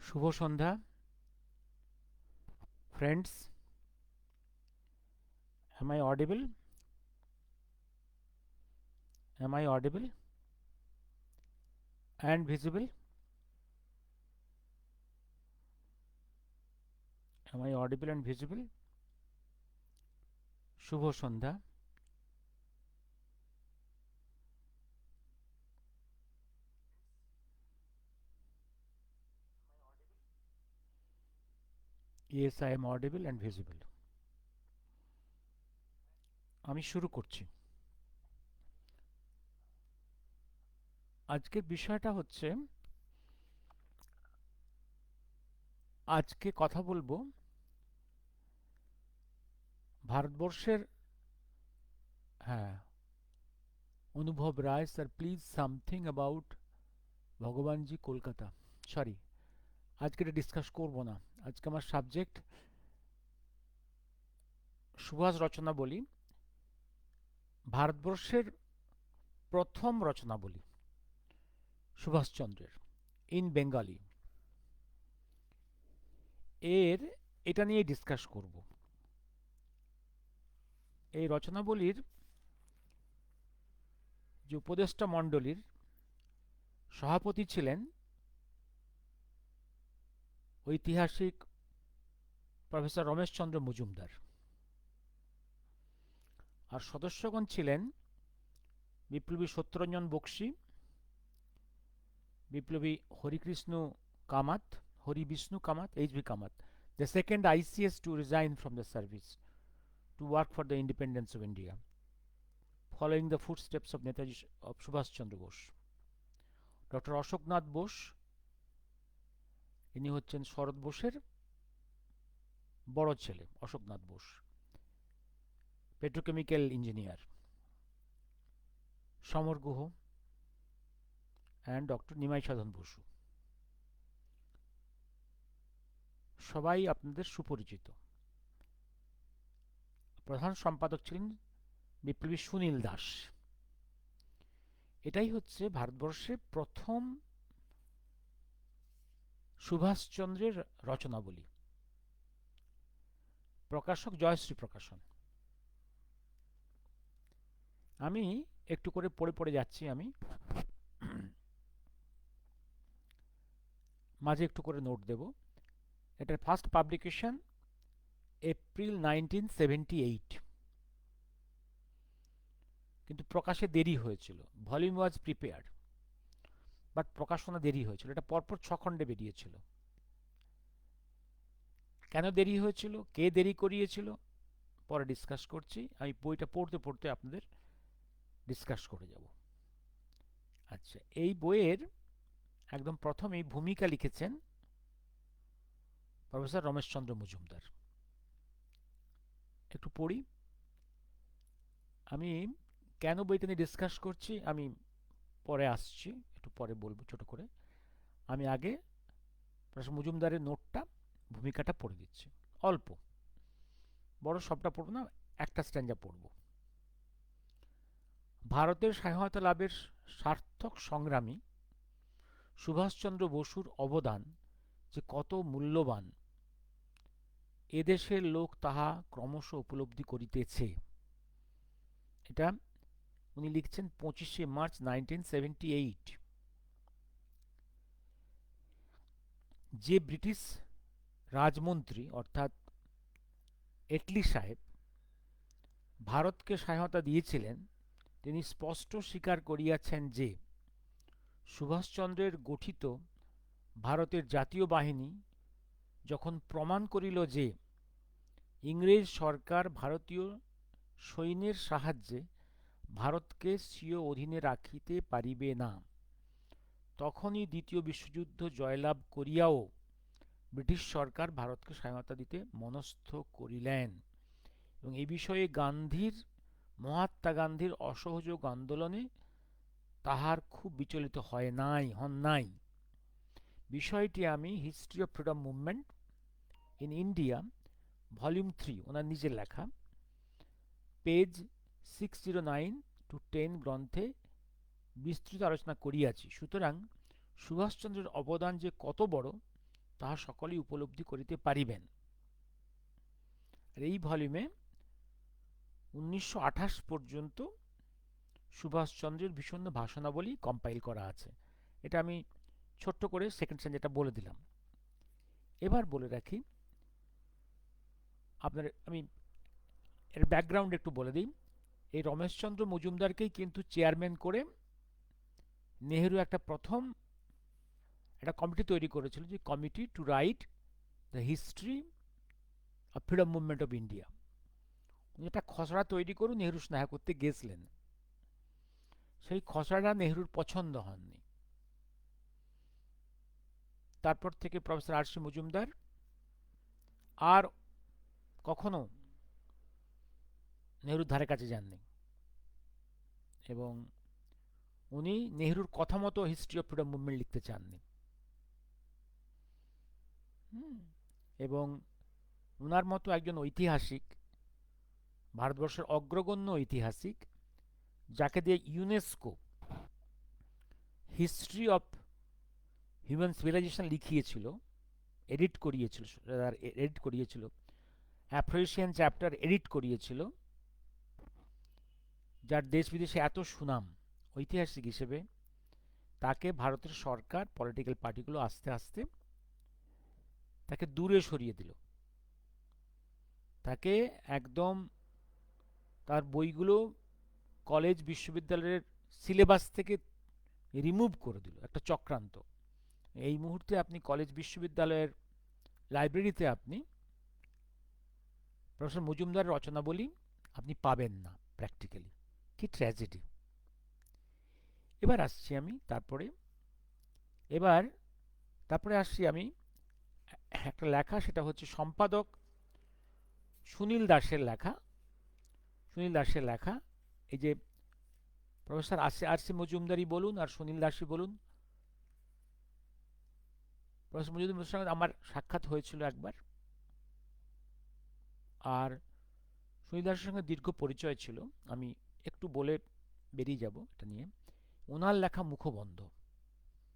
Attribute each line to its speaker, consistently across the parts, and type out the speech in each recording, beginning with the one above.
Speaker 1: Shubho Sandhya friends. Am I audible? Am I audible and visible? Am I audible and visible? Shubho Sandhya. Yes, I am audible and visible. আমি শুরু করছি. আজকের বিষয়টা হচ্ছে, আজকে কথা বলবো ভারতবর্ষের, হ্যাঁ, Anubhav Roy sir, please something about Bhagwanji Kolkata. Sorry, আজকে এটা ডিসকাস করব না। আজকে আমার সাবজেক্ট সুভাষ রচনাবলী, ভারতবর্ষের প্রথম রচনাবলী সুভাষচন্দ্রের, ইন বেঙ্গলি। এটা নিয়ে ডিসকাস করব। এই রচনাবলীর যে উপদেষ্টা মণ্ডলীর সভাপতি ছিলেন ঐতিহাসিক প্রফেসর রমেশচন্দ্র মজুমদার, আর সদস্যগণ ছিলেন বিপ্লবী সত্যরঞ্জন বক্সী, বিপ্লবী Harivishnu Kamath, H V. Kamath, the second ICS to resign from the service to work for the independence of India, following the footsteps of Netaji of Subhash Chandra Bose. Doctor Ashoknath Bose, ইনি হচ্ছেন শরৎ বোসের বড় ছেলে, Ashoknath Bose, petrochemical engineer. Samar Guha and doctor Nimai Sadhan Basu, সবাই আপনাদের সুপরিচিত। প্রধান সম্পাদক ছিলেন বিপ্লবী সুনীল দাস। এটাই হচ্ছে ভারতবর্ষে প্রথম সুভাষচন্দ্রের রচনাবলী। প্রকাশক জয়শ্রী প্রকাশন। আমি একটু করে পড়ে পড়ে যাচ্ছি, আমি মাঝে একটু করে নোট দেব। এটার ফার্স্ট পাবলিকেশন এপ্রিল 1978, কিন্তু প্রকাশে দেরি হয়েছিল। ভলিউম ওয়াজ প্রিপেয়ার্ড, বাট প্রকাশনা দেরি হয়েছিল। এটা পরপর 6 খণ্ডে বেরিয়েছিল। কেন দেরি হয়েছিল, কে দেরি করিয়েছিল, পরে ডিসকাস করছি। আমি বইটা পড়তে পড়তে আপনাদের ডিসকাস করে যাব। আচ্ছা, এই বইয়ের একদম প্রথমেই ভূমিকা লিখেছেন প্রফেসর রমেশচন্দ্র মজুমদার। একটু পড়ি। আমি কেন বইটা নিয়ে ডিসকাস করছি আমি পরে আসছি, একটু পরে বলবো ছোট করে। আমি আগে প্রফেসর মজুমদারের নোটটা, ভূমিকাটা পড়ে দিচ্ছি। অল্প, বড় সবটা পড়ব না, একটা স্ট্যান্জা পড়ব। ভারতের স্বাধীনতা লাভের সার্থক সংগ্রামী সুভাষচন্দ্র বসুর অবদান যে কত মূল্যবান, এদেশের লোক তাহা ক্রমশ উপলব্ধি করিতেছে। এটা উনি লিখছেন 25শে মার্চ 1978। যে ব্রিটিশ রাজমন্ত্রী অর্থাৎ এটলি সাহেব ভারতকে স্বাধীনতা দিয়েছিলেন, তিনি স্পষ্ট স্বীকার করিয়াছেন যে সুভাষচন্দ্রের গঠিত ভারতের জাতীয় বাহিনী যখন প্রমাণ করিল যে ইংরেজ সরকার ভারতীয় সৈন্যের সাহায্যে ভারতকে স্বীয় অধীনে রাখিতে পারিবে না, তখনই দ্বিতীয় বিশ্বযুদ্ধ জয়লাভ করিয়াও ব্রিটিশ সরকার ভারতকে স্বাধীনতা দিতে মনস্থ করিলেন। এবং এই বিষয়ে মহাত্মা গান্ধীর অসহযোগ আন্দোলনে তাহার খুব বিচলিত হন নাই। বিষয়টি আমি history of freedom movement in India volume 3, ওনার নিজের লেখা, পেজ 609-10 গ্রন্থে বিস্তৃত আলোচনা করিয়াছি। সুতরাং সুভাষচন্দ্রের অবদান যে কত বড় তাহা সকলেই উপলব্ধি করিতে পারিবেন। আর এই ভলিউমে 1928 পর্যন্ত সুভাষচন্দ্রের বিষণ্ণ ভাষণাবলী কম্পাইল করা আছে। এটা আমি ছোট্ট করে সেকেন্ড সেন যেটা বলে দিলাম। এবার বলে রাখি আপনার, আমি এর ব্যাকগ্রাউন্ড একটু বলে দিই। এই রমেশচন্দ্র মজুমদারকেই কিন্তু চেয়ারম্যান করে নেহেরু প্রথম একটা কমিটি তৈরি করেছিল, যে committee to write the history of freedom movement of India. উনি একটা খসড়া তৈরি করে নেহেরু স্নেহা করতে গেছিলেন। সেই খসড়াটা নেহেরুর পছন্দ হয়নি। তারপর থেকে প্রফেসর আর সি মজুমদার আর কখনো নেহেরুর ধারে কাছে যাননি, এবং উনি নেহেরুর কথা মতো হিস্ট্রি অফ ফ্রিডম মুভমেন্ট লিখতে চাননি। এবং ওনার মতো একজন ঐতিহাসিক, ভারতবর্ষের অগ্রগণ্য ঐতিহাসিক, যাকে দিয়ে UNESCO history of human civilisation লিখিয়েছিল, এডিট করিয়েছিল, অ্যাফ্রোয়েশিয়ান চ্যাপ্টার এডিট করিয়েছিল, যার দেশ বিদেশে এত সুনাম ঐতিহাসিক হিসেবে, তাকে ভারতের সরকার, পলিটিক্যাল পার্টিগুলো আস্তে আস্তে তাকে দূরে সরিয়ে দিল। তাকে একদম তার বইগুলো কলেজ বিশ্ববিদ্যালয়ের সিলেবাস থেকে রিমুভ করে দিল, একটা চক্রান্ত। এই মুহূর্তে আপনি কলেজ বিশ্ববিদ্যালয়ের লাইব্রেরিতে আপনি প্রফেসর মজুমদারের রচনাবলী আপনি পাবেন না প্র্যাকটিক্যালি। কি ট্র্যাজেডি। এবার আসছি আমি তারপরে আসছি আমি একটা লেখা, সেটা হচ্ছে সম্পাদক সুনীল দাসের লেখা। এই যে প্রফেসর আর সি মজুমদারই বলুন আর সুনীল দাসই বলুন, প্রফেসর মজুমদারের সঙ্গে আমার সাক্ষাৎ হয়েছিল একবার, আর সুনীল দাসের সঙ্গে দীর্ঘ পরিচয় ছিল। আমি একটু বলে বেরিয়ে যাব এটা নিয়ে। ওনার লেখা মুখবন্ধ,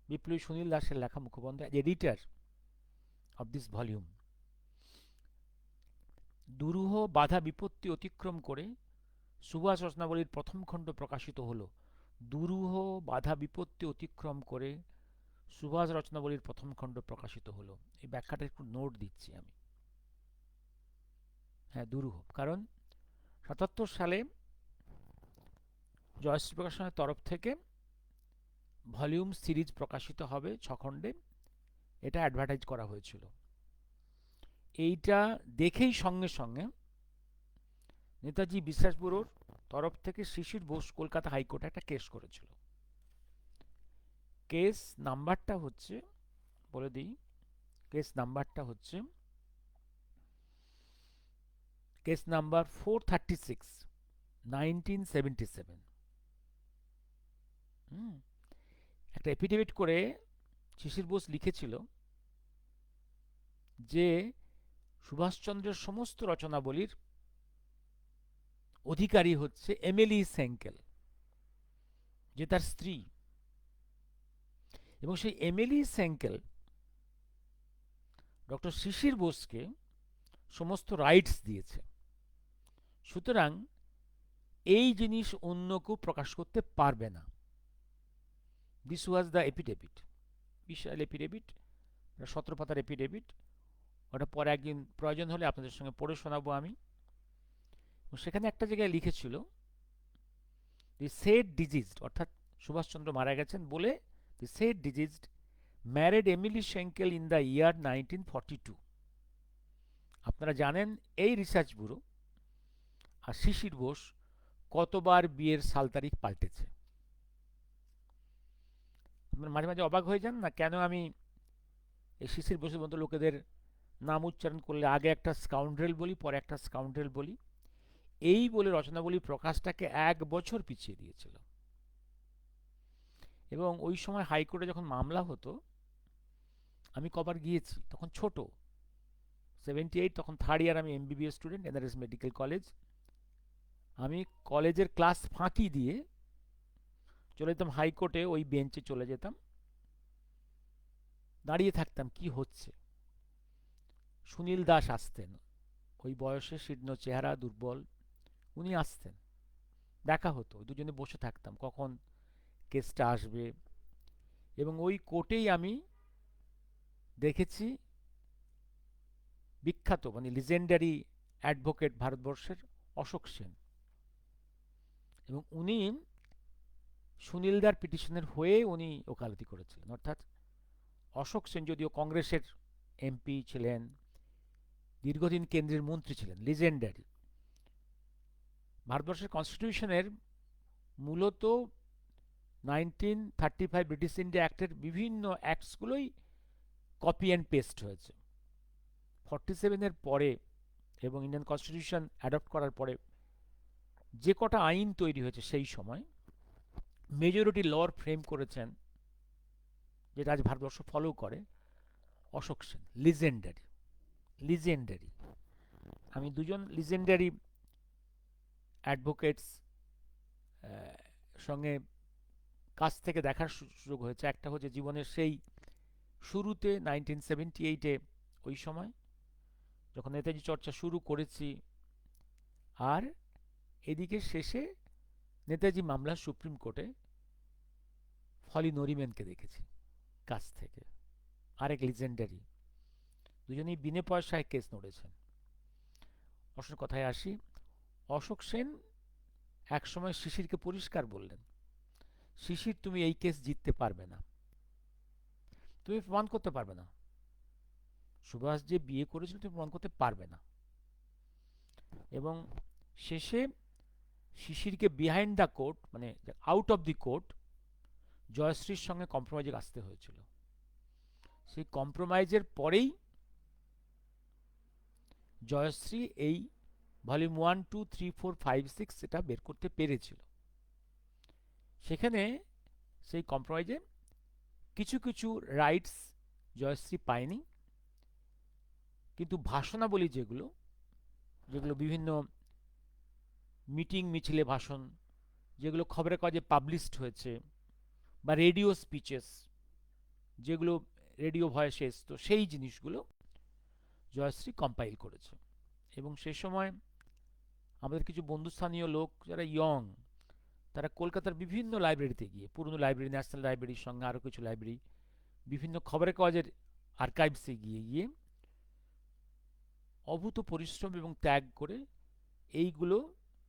Speaker 1: বিপ্লবী সুনীল দাসের লেখা মুখবন্ধ, এডিটর অফ দিস ভলিউম। দুরূহ বাধা বিপত্তি অতিক্রম করে সুভাষ রচনাবলীর প্রথম খণ্ড প্রকাশিত হলো। দুরূহ বাধা বিপত্তি অতিক্রম করে সুভাষ রচনাবলীর প্রথম খণ্ড প্রকাশিত হলো। এই ব্যাখ্যাটা একটু নোট দিচ্ছি আমি। হ্যাঁ, দুরূহ, কারণ ৭৭ সালে জয়শ্রী প্রকাশনের তরফ থেকে ভলিউম সিরিজ প্রকাশিত হবে ৬ খণ্ডে, এটা অ্যাডভার্টাইজ করা হয়েছিল। এইটা দেখেই সঙ্গে সঙ্গে নেতাজি বিশ্বাস ব্যুরোর তরফ থেকে শিশির বোস কলকাতা হাইকোর্টে একটা কেস করেছিল। কেস নাম্বারটা হচ্ছে, বলে দিই, কেস নাম্বার 436, 1977। একটা এফিডেভিট করে শিশির বোস লিখেছিল যে সুভাষচন্দ্রের সমস্ত রচনাবলীর অধিকারী হচ্ছে এমিলি সেঙ্কেল, যে তার স্ত্রী, এবং সেই এমিলি সেঙ্কেল ডক্টর শিশির বোসকে সমস্ত রাইটস দিয়েছে। সুতরাং এই জিনিস অন্য কেউ প্রকাশ করতে পারবে না। দিস ওয়াজ দ্য এফিডেভিট, বিশাল এফিডেভিট, 17 পাতার এফিডেভিট। ওটা পরে একদিন প্রয়োজন হলে আপনাদের সঙ্গে পড়ে শোনাবো আমি। সেখানে একটা জায়গায় লিখেছিল, দি সেড ডিজিজড, অর্থাৎ সুভাষচন্দ্র মারা গেছেন বলে, the said deceased married Emilie Schenkl in the year 1942। আপনারা জানেন এই রিসার্চ ব্যুরো আর শিশির বোস কতবার বিয়ের সাল তারিখ পাল্টেছে। মাঝে মাঝে অবাক হয়ে যান না, কেন আমি এই শিশির বোসের মতো লোকেদের নাম উচ্চারণ করলে আগে একটা স্কাউন্ড্রেল বলি, পরে একটা স্কাউন্ড্রেল বলি। এই বলে রচনাবলী প্রকাশটাকে 1 বছর পিছিয়ে দিয়েছিল। এবং ওই সময় হাইকোর্টে যখন মামলা হতো, আমি কবার গিয়েছি, তখন ছোট, 78, তখন 3rd ইয়ার, আমি MBBS student, NRS medical college. আমি কলেজের ক্লাস ফাঁকি দিয়ে চলে যেতাম হাইকোর্টে, ওই বেঞ্চে চলে যেতাম, দাঁড়িয়ে থাকতাম কি হচ্ছে। সুনীল দাস আসতেন, ওই বয়সে শীর্ণ চেহারা, দুর্বল। উনি আসতেন, দেখা হতো, দুজনে বসে থাকতাম কখন কেসটা আসবে। এবং ওই কোর্টেই আমি দেখেছি বিখ্যাত মানে লিজেন্ডারি অ্যাডভোকেট ভারতবর্ষের অশোক সেন, এবং উনি সুনীলদার পিটিশনের হয়ে উনি ওকালতি করেছিলেন। অর্থাৎ অশোক সেন যদিও কংগ্রেসের এমপি ছিলেন, দীর্ঘদিন কেন্দ্রের মন্ত্রী ছিলেন, লিজেন্ডারি। ভারতবর্ষের কনস্টিটিউশনের মূলত 1935 ব্রিটিশ ইন্ডিয়া অ্যাক্টের বিভিন্ন অ্যাক্টসগুলোই কপি অ্যান্ড পেস্ট হয়েছে। 47-এর পরে এবং ইন্ডিয়ান কনস্টিটিউশন অ্যাডপ্ট করার পরে যে কটা আইন তৈরি হয়েছে সেই সময় মেজরিটি লর ফ্রেম করেছেন, যেটা আজ ভারতবর্ষ ফলো করে, অশোক সেন। Legendary, legendary. আমি দুজন লিজেন্ডারি অ্যাডভোকেটস সঙ্গে কাছ থেকে দেখার সুযোগ হয়েছে। একটা হচ্ছে জীবনের সেই শুরুতে 1978-এ, ওই সময় যখন নেতাজি চর্চা শুরু করেছি, আর এদিকে শেষে নেতাজি মামলা সুপ্রিম কোর্টে ফলি নরিম্যানকে দেখেছি কাছ থেকে, আরেক লিজেন্ডারি। দুজনেই বিনে পয়সায় কেস লড়েছেন। অশোক কথায় আসি, অশোক সেন একসময় শিশিরকে পরিষ্কার বললেন, শিশির তুমি এই কেস জিততে পারবে না, তুমি প্রমাণ করতে পারবে না সুভাষ যে বিয়ে করেছিল, তুমি প্রমাণ করতে পারবে না। এবং শেষে শিশিরকে বিহাইন্ড দ্য কোর্ট, মানে আউট অফ দি কোর্ট, জয়শ্রীর সঙ্গে কম্প্রোমাইজে আসতে হয়েছিল। সেই কম্প্রোমাইজের পরেই জয়শ্রী এই ভলিউম 1, 2, 3, 4, 5, 6 সেটা বের করতে পেরেছিল। সেখানে সেই কম্প্রোমাইজে কিছু কিছু রাইটস জয়শ্রী পায়নি, কিন্তু ভাষণাবলী যেগুলো যেগুলো বিভিন্ন মিটিং মিছিলে ভাষণ, যেগুলো খবরের কাগজে পাবলিশড হয়েছে, বা রেডিও স্পিচেস যেগুলো রেডিও ভয়েসে তো সেই জিনিসগুলো জয়শ্রী কম্পাইল করেছে। এবং সে সময় আমাদের কিছু বন্ধুস্থানীয় লোক যারা ইয়ং, তারা কলকাতার বিভিন্ন লাইব্রেরিতে গিয়ে, পুরনো লাইব্রেরি, ন্যাশনাল লাইব্রেরির সঙ্গে আরও কিছু লাইব্রেরি, বিভিন্ন খবরের কাগজের আর্কাইভসে গিয়ে গিয়ে অভূত পরিশ্রম এবং ত্যাগ করে এইগুলো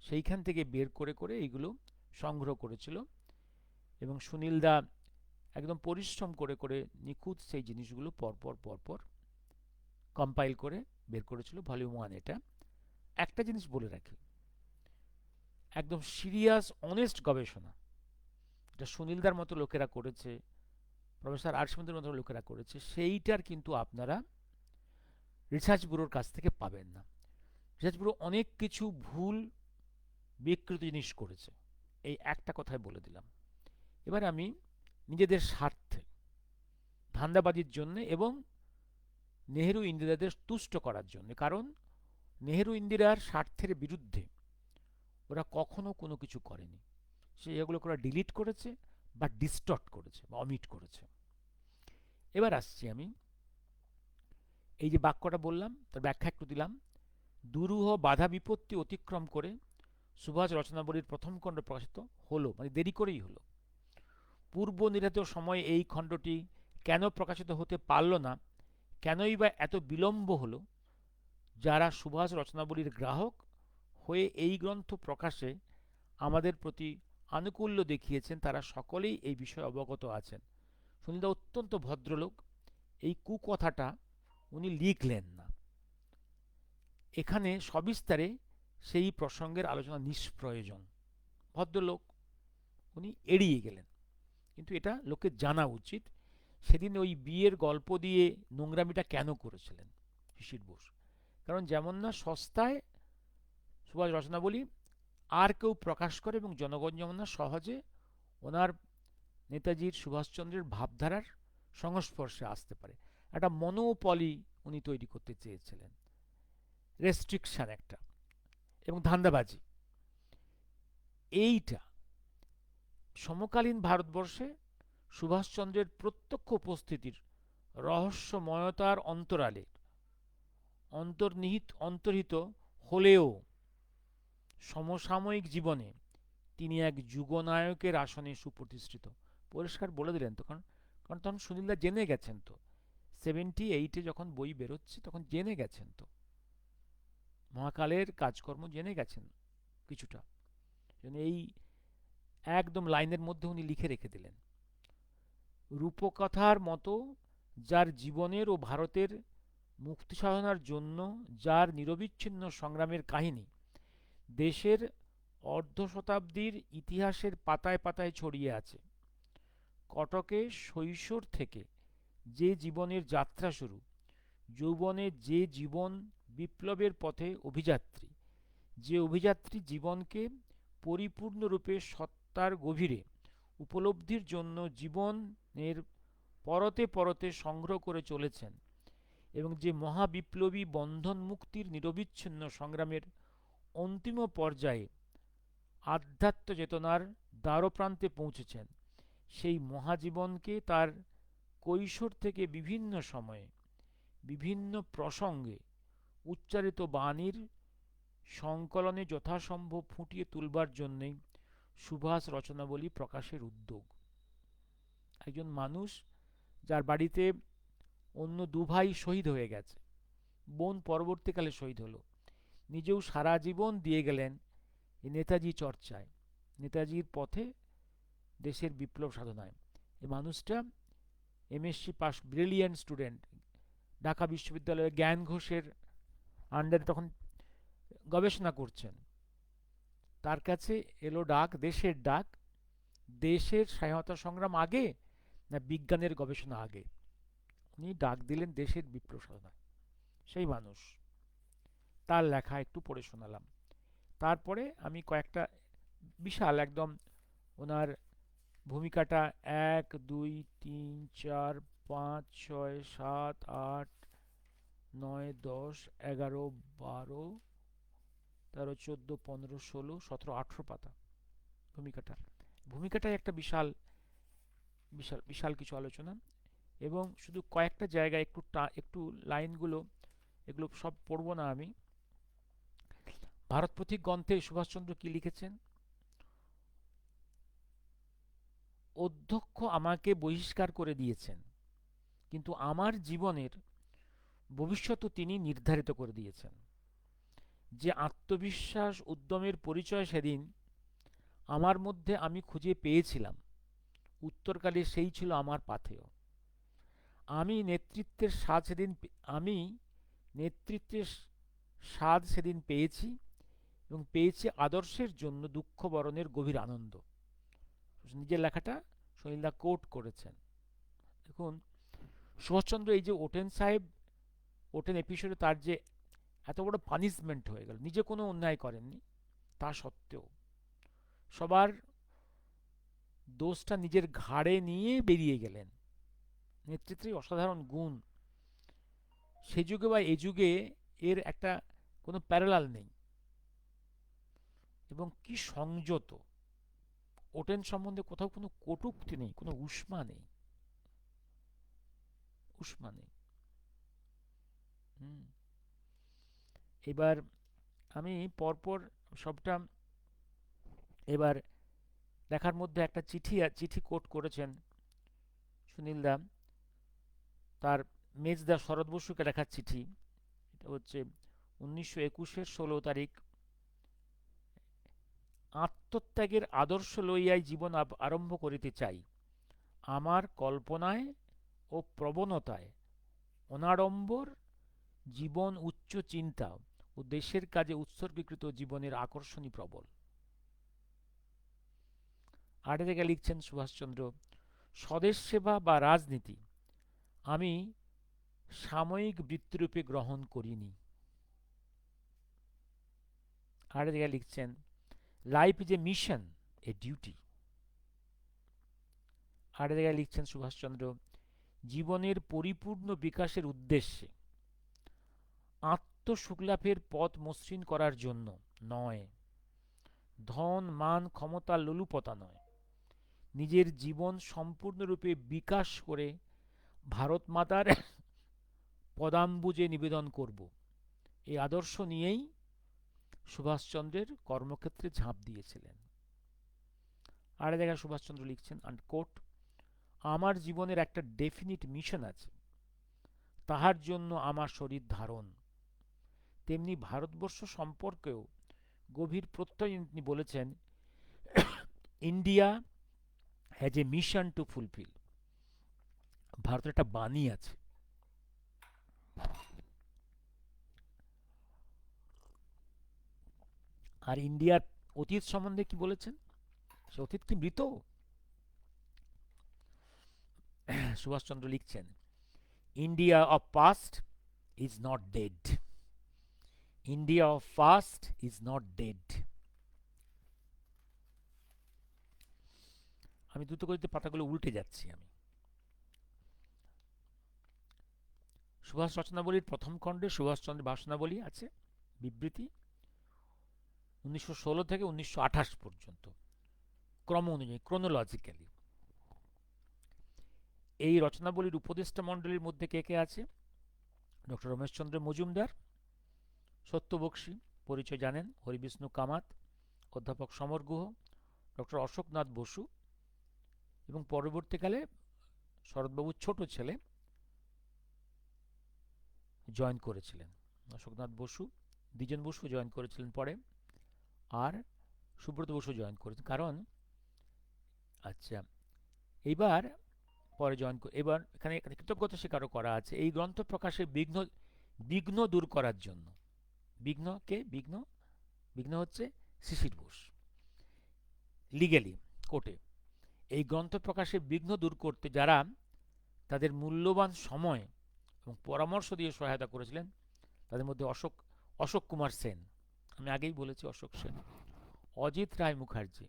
Speaker 1: সেইখান থেকে বের করে করে এইগুলো সংগ্রহ করেছিল। এবং সুনীলদা একদম পরিশ্রম করে করে নিখুঁত সেই জিনিসগুলো পরপর পরপর কম্পাইল করে বের করেছিল, ভলিউম 1 এটা। একটা জিনিস বলে রাখি, একদম সিরিয়াস অনেস্ট গবেষণা এটা সুনীলদার মতো লোকেরা করেছে, প্রফেসর আরশমন্দের মতো লোকেরা করেছে, সেইটার কিন্তু আপনারা রিসার্চ ব্যুরোর কাছ থেকে পাবেন না। রিসার্চ ব্যুরো অনেক কিছু ভুল বিকৃত জিনিস করেছে, এই একটা কথাই বলে দিলাম। এবার আমি নিজেদের স্বার্থে, ধান্দাবাজির জন্য এবং নেহেরু ইন্দিরাদের তুষ্ট করার জন্য, কারণ নেহেরু ইন্দিরার স্বার্থের বিরুদ্ধে ওরা কখনো কোনো কিছু করেনি, সে এগুলোকে ওরা ডিলিট করেছে বা ডিস্টর্ট করেছে বা অমিট করেছে। এবার আসছি আমি এই যে বাক্যটা বললাম তার ব্যাখ্যা একটু দিলাম। দুরূহ বাধা বিপত্তি অতিক্রম করে সুভাষ রচনাবলীর প্রথম খণ্ড প্রকাশিত হলো, মানে দেরি করেই হলো। পূর্ব নির্ধারিত সময়ে এই খণ্ডটি কেন প্রকাশিত হতে পারল না, কেনই বা এত বিলম্ব হলো? যারা সুভাষ রচনাবলীর গ্রাহক হয়ে এই গ্রন্থ প্রকাশে আমাদের প্রতি আনুকূল্য দেখিয়েছেন, তারা সকলেই এই বিষয়ে অবগত আছেন। সুনীলদা অত্যন্ত ভদ্রলোক, এই কুকথাটা উনি লিখলেন না, এখানে সবিস্তারে সেই প্রসঙ্গের আলোচনা নিষ্প্রয়োজন। ভদ্রলোক, উনি এড়িয়ে গেলেন, কিন্তু এটা লোকের জানা উচিত। সেদিন ওই বিয়ের গল্প দিয়ে নোংরামিটা কেন করেছিলেন শিশির বোস? কারণ যেমন না সস্তায় সুভাষ রচনাবলী আর কেউ প্রকাশ করে এবং জনগণ যেমন না সহজে ওনার নেতাজির সুভাষচন্দ্রের ভাবধারার সংস্পর্শে আসতে পারে, একটা মনোপলি উনি তৈরি করতে চেয়েছিলেন, রেস্ট্রিকশন একটা এবং ধান্দাবাজি। এইটা সমকালীন ভারতবর্ষে সুভাষচন্দ্রের প্রত্যক্ষ উপস্থিতির রহস্যময়তার অন্তরালে অন্তর্হিত হলেও সমসাময়িক জীবনে তিনি এক যুগনায়কের আসনে সুপ্রতিষ্ঠিত। পরিষ্কার বলে দিলেন তখন, কারণ তখন সুনীলদা জেনে গেছেন তো, 78-এ যখন বই বেরোচ্ছে তখন জেনে গেছেন তো, মহাকালের কাজকর্ম জেনে গেছেন কিছুটা। এই একদম লাইনের মধ্যে উনি লিখে রেখে দিলেন, রূপকথার মতো যার জীবনের ও ভারতের মুক্তি সাধনার জন্য যার নিরবিচ্ছিন্ন সংগ্রামের কাহিনী দেশের অর্ধ শতাব্দীর ইতিহাসের পাতায় পাতায় ছড়িয়ে আছে, কটকে শৈশব থেকে যে জীবনের যাত্রা শুরু, যৌবনে যে জীবন বিপ্লবের পথে অভিযাত্রী, যে অভিযাত্রী জীবনকে পরিপূর্ণরূপে সত্তার গভীরে উপলব্ধির জন্য জীবনের পরতে পরতে সংগ্রহ করে চলেছেন, এবং যে মহাবিপ্লবী বন্ধন মুক্তির নিরবিচ্ছিন্ন সংগ্রামের অন্তিম পর্যায়ে আধ্যাত্ম চেতনার দ্বারপ্রান্তে পৌঁছেছেন, সেই মহাজীবনকে তার কৈশোর থেকে বিভিন্ন সময়ে বিভিন্ন প্রসঙ্গে উচ্চারিত বাণীর সংকলনে যথাসম্ভব ফুটিয়ে তুলবার জন্যেই সুভাষ রচনাবলী প্রকাশের উদ্যোগ। একজন মানুষ যার বাড়িতে অন্য দুভাই শহীদ হয়ে গেছে, বোন পরবর্তীকালে শহীদ হলো, নিজেও সারা জীবন দিয়ে গেলেন এই নেতাজি চর্চায়, নেতাজির পথে, দেশের বিপ্লব সাধনায়। এই মানুষটা MSc pass, brilliant student, Dhaka বিশ্ববিদ্যালয়ে জ্ঞান ঘোষের আন্ডারে তখন গবেষণা করছেন। তার কাছে এলো ডাক, দেশের ডাক, দেশের স্বাধীনতা সংগ্রাম আগে না বিজ্ঞানের গবেষণা আগে? উনি ডাক দিলেন দেশের বিপ্লব সাধনায়। সেই মানুষ, তার লেখা একটু পড়ে শোনালাম। তারপরে আমি কয়েকটা বিশাল একদম ওনার ভূমিকাটা 1, 2, 3, 4, 5, 6, 7, 8, 9, 10, 11, 12, 13, 14, 15, 16, 17, 18 পাতা ভূমিকাটাই একটা বিশাল বিশাল বিশাল কিছু আলোচনা, এবং শুধু কয়েকটা জায়গায় একটু লাইনগুলো, এগুলো সব পড়বো না আমি। ভারত পথিক গ্রন্থে সুভাষচন্দ্র কি লিখেছেন? অধ্যক্ষ আমাকে বহিষ্কার করে দিয়েছেন, কিন্তু আমার জীবনের ভবিষ্যৎও তিনি নির্ধারিত করে দিয়েছেন। যে আত্মবিশ্বাস উদ্যমের পরিচয় সেদিন আমার মধ্যে আমি খুঁজে পেয়েছিলাম, উত্তরকালে সেই ছিল আমার পাথেয়। আমি নেতৃত্বের স্বাদ সেদিন পেয়েছি, এবং পেয়েছি আদর্শের জন্য দুঃখ বরণের গভীর আনন্দ। নিজের লেখাটা সুনীলদা কোট করেছেন। দেখুন, সুভাষচন্দ্র এই যে ওটেন এপিসোডে তার যে এত বড় পানিশমেন্ট হয়ে গেল, নিজে কোনো অন্যায় করেননি, তা সত্ত্বেও সবার দোষটা নিজের ঘাড়ে নিয়ে বেরিয়ে গেলেন। নেতৃত্বের অসাধারণ গুণ, সে যুগে বা এ যুগে এর একটা কোনো প্যারালাল নেই, এবং কি সংযত। ওটেন সম্বন্ধে কোথাও কোনো কটূক্তি নেই, কোনো উষ্মা নেই। এবার আমি পরপর সবটা এবার লেখার মধ্যে একটা চিঠি কোট করেছেন সুনীলদা, তার মেজদা শরৎ বসুকে লেখার চিঠি। এটা হচ্ছে 1921-এর 16 তারিখ। আত্মত্যাগের আদর্শ লইয়াই জীবন আরম্ভ করিতে চাই। আমার কল্পনায় ও প্রবণতায় অনাড়ম্বর জীবন, উচ্চ চিন্তা ও দেশের কাজে উৎসর্গীকৃত জীবনের আকর্ষণই প্রবল। আরেক জায়গায় লিখছেন সুভাষচন্দ্র, স্বদেশ সেবা বা রাজনীতি আমি সাময়িক বৃত্তিরূপে গ্রহণ করিনি। আরেক জায়গায় লিখছেন, life is a mission, A duty. আরেক জায়গায় লিখছেন সুভাষচন্দ্র, জীবনের পরিপূর্ণ বিকাশের উদ্দেশ্যে, আত্মসুখলাভের পথ মসৃণ করার জন্য নয়, ধন মান ক্ষমতা লোলুপতা নয়, নিজের জীবন সম্পূর্ণরূপে বিকাশ করে ভারত মাতার পদাম্বুজে নিবেদন করব। এই আদর্শ নিয়েই সুভাষচন্দ্রের কর্মক্ষেত্রে ঝাঁপ দিয়েছিলেন। আর এক জায়গায় সুভাষচন্দ্র লিখছেন, আনকোট, আমার জীবনের একটা ডেফিনিট মিশন আছে, তাহার জন্য আমার শরীর ধারণ। তেমনি ভারতবর্ষ সম্পর্কেও গভীর প্রত্যয় তিনি বলেছেন, India has a mission to fulfil. ভারতের একটা বাণী আছে। আর ইন্ডিয়ার অতীত সম্বন্ধে কি বলেছেন? সে অতীত কি মৃত? সুভাষচন্দ্র লিখছেন, India of past is not dead. India of past is not dead. আমি দ্রুত গতিতে পাতাগুলো উল্টে যাচ্ছি। আমি সুভাষ রচনাবলীর প্রথম খণ্ডে সুভাষচন্দ্রের ভাষণাবলী আছে, বিবৃতি 1916 থেকে 1928 পর্যন্ত, ক্রম অনুযায়ী, ক্রোনোলজিক্যালি। এই রচনাবলীর উপদেষ্টা মণ্ডলীর মধ্যে কে কে আছে? ডক্টর রমেশচন্দ্র মজুমদার, সত্যবক্সী, পরিচয় জানেন, হরিবিষ্ণু কামাত, অধ্যাপক সমর গুহ, ডক্টর অশোকনাথ বসু, এবং পরবর্তীকালে শরৎবাবুর ছোট ছেলে জয়েন করেছিলেন। অশোকনাথ বসু, দ্বিজেন বসু জয়েন করেছিলেন পরে, আর সুব্রত বসু জয়েন করেছেন। কারণ আচ্ছা, এইবার পরে জয়েন, এবার এখানে কৃতজ্ঞতা স্বীকারও করা আছে এই গ্রন্থ প্রকাশে বিঘ্ন বিঘ্ন দূর করার জন্য। বিঘ্ন কে? বিঘ্ন, বিঘ্ন হচ্ছে শিশির বোস, লিগেলি কোর্টে এই গ্রন্থ প্রকাশে বিঘ্ন দূর করতে যারা তাদের মূল্যবান সময় এবং পরামর্শ দিয়ে সহায়তা করেছিলেন, তাদের মধ্যে অশোক কুমার সেন, আমি আগেই বলেছি অশোক সেন, অজিত রায় মুখার্জি,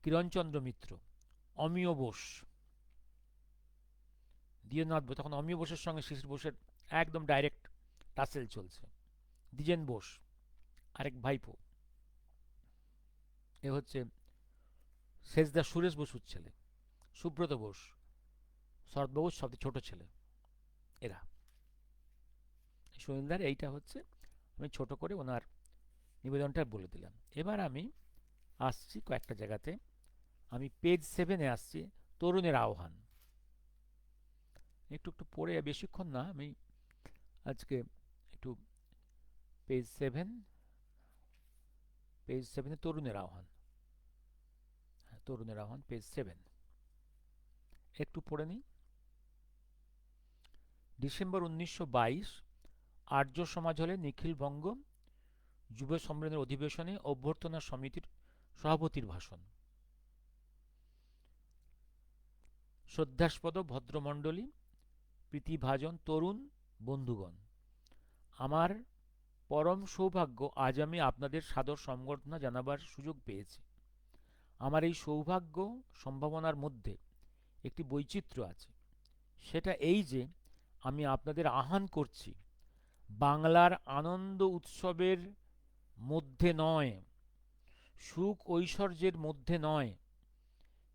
Speaker 1: কিরণচন্দ্র মিত্র, অমিয় বোস, দ্বিজেন্দ্রনাথ বোস। তখন অমিয় বোসের সঙ্গে শিশির বোসের একদম ডাইরেক্ট টাসেল চলছে। দ্বিজেন বোস আরেক ভাইপো, এ হচ্ছে শেষদা সুরেশ বসুর ছেলে। সুব্রত বোস শরৎবাবুর সবচেয়ে ছোট ছেলে। এরা সুনীলদার, এইটা হচ্ছে আমি ছোট করে ওনার নিবেদনটা বলে দিলাম। এবার আমি আসছি কয়েকটা জায়গাতে। আমি পেজ 7-এ আসছি, তরুণের আহ্বান। একটু একটু পড়ে, বেশিক্ষণ না, আমি আজকে একটু পেজ 7-এ তরুণের আহ্বান, তরুণের আহ্বান পেজ 7 একটু পড়ে নিই। ডিসেম্বর 1922 আর্য সমাজ হলে নিখিল বঙ্গ যুব সম্মেলনের অধিবেশনে অভ্যর্থনা সমিতির সভাপতির ভাষণ। শ্রদ্ধাস্পদ ভদ্রমণ্ডলী, প্রীতিভাজন তরুণ বন্ধুগণ, আমার পরম সৌভাগ্য আজ আমি আপনাদের সাদর সম্বর্ধনা জানাবার সুযোগ পেয়েছি। আমার এই সৌভাগ্য সম্ভাবনার মধ্যে একটি বৈচিত্র্য আছে। সেটা এই যে আমি আপনাদের আহ্বান করছি বাংলার আনন্দ উৎসবের মধ্যে নয়, সুখ ঐশ্বর্যের মধ্যে নয়,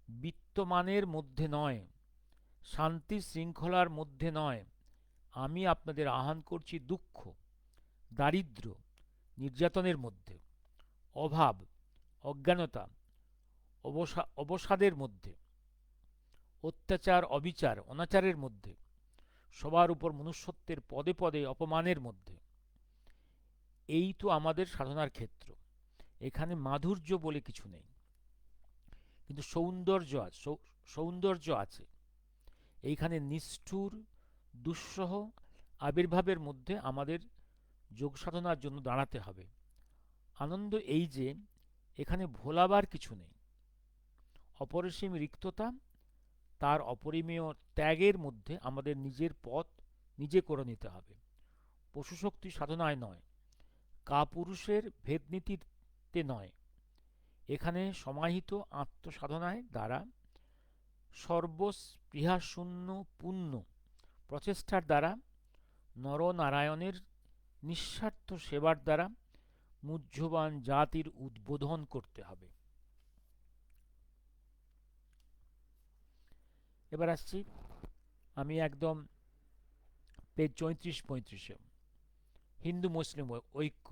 Speaker 1: বিত্তমানের মধ্যে নয়, শান্তি শৃঙ্খলার মধ্যে নয়, আমি আপনাদের আহ্বান করছি দুঃখ, দারিদ্র্য, নির্যাতনের মধ্যে, অভাব, অজ্ঞানতা, অবসাদের মধ্যে, অত্যাচার, অবিচার, অনাচারের মধ্যে, সবার উপর মনুষ্যত্বের পদে পদে অপমানের মধ্যে। এই তো আমাদের সাধনার ক্ষেত্র। এখানে মাধুর্য বলে কিছু নেই, কিন্তু সৌন্দর্য আছে। এইখানে নিষ্ঠুর দুঃসহ আবির্ভাবের মধ্যে আমাদের যোগ সাধনার জন্য দাঁড়াতে হবে। আনন্দ এই যে এখানে ভোলাবার কিছু নেই। অপরিসীম রিক্ততা, তার অপরিমেয় ত্যাগের মধ্যে আমাদের নিজের পথ নিজে করে নিতে হবে। পশুশক্তি সাধনায় নয়, কাপুরুষের ভেদনীতিতে নয়, এখানে সমাহিত আত্মসাধনায় দ্বারা, সর্বস্পৃহাশূন্য পূর্ণ প্রচেষ্টার দ্বারা, নরনারায়ণের নিঃস্বার্থ সেবার দ্বারা মুহ্যবান জাতির উদ্বোধন করতে হবে। এবার আসছি আমি একদম পেজ 34-35-এ। হিন্দু মুসলিম ঐক্য।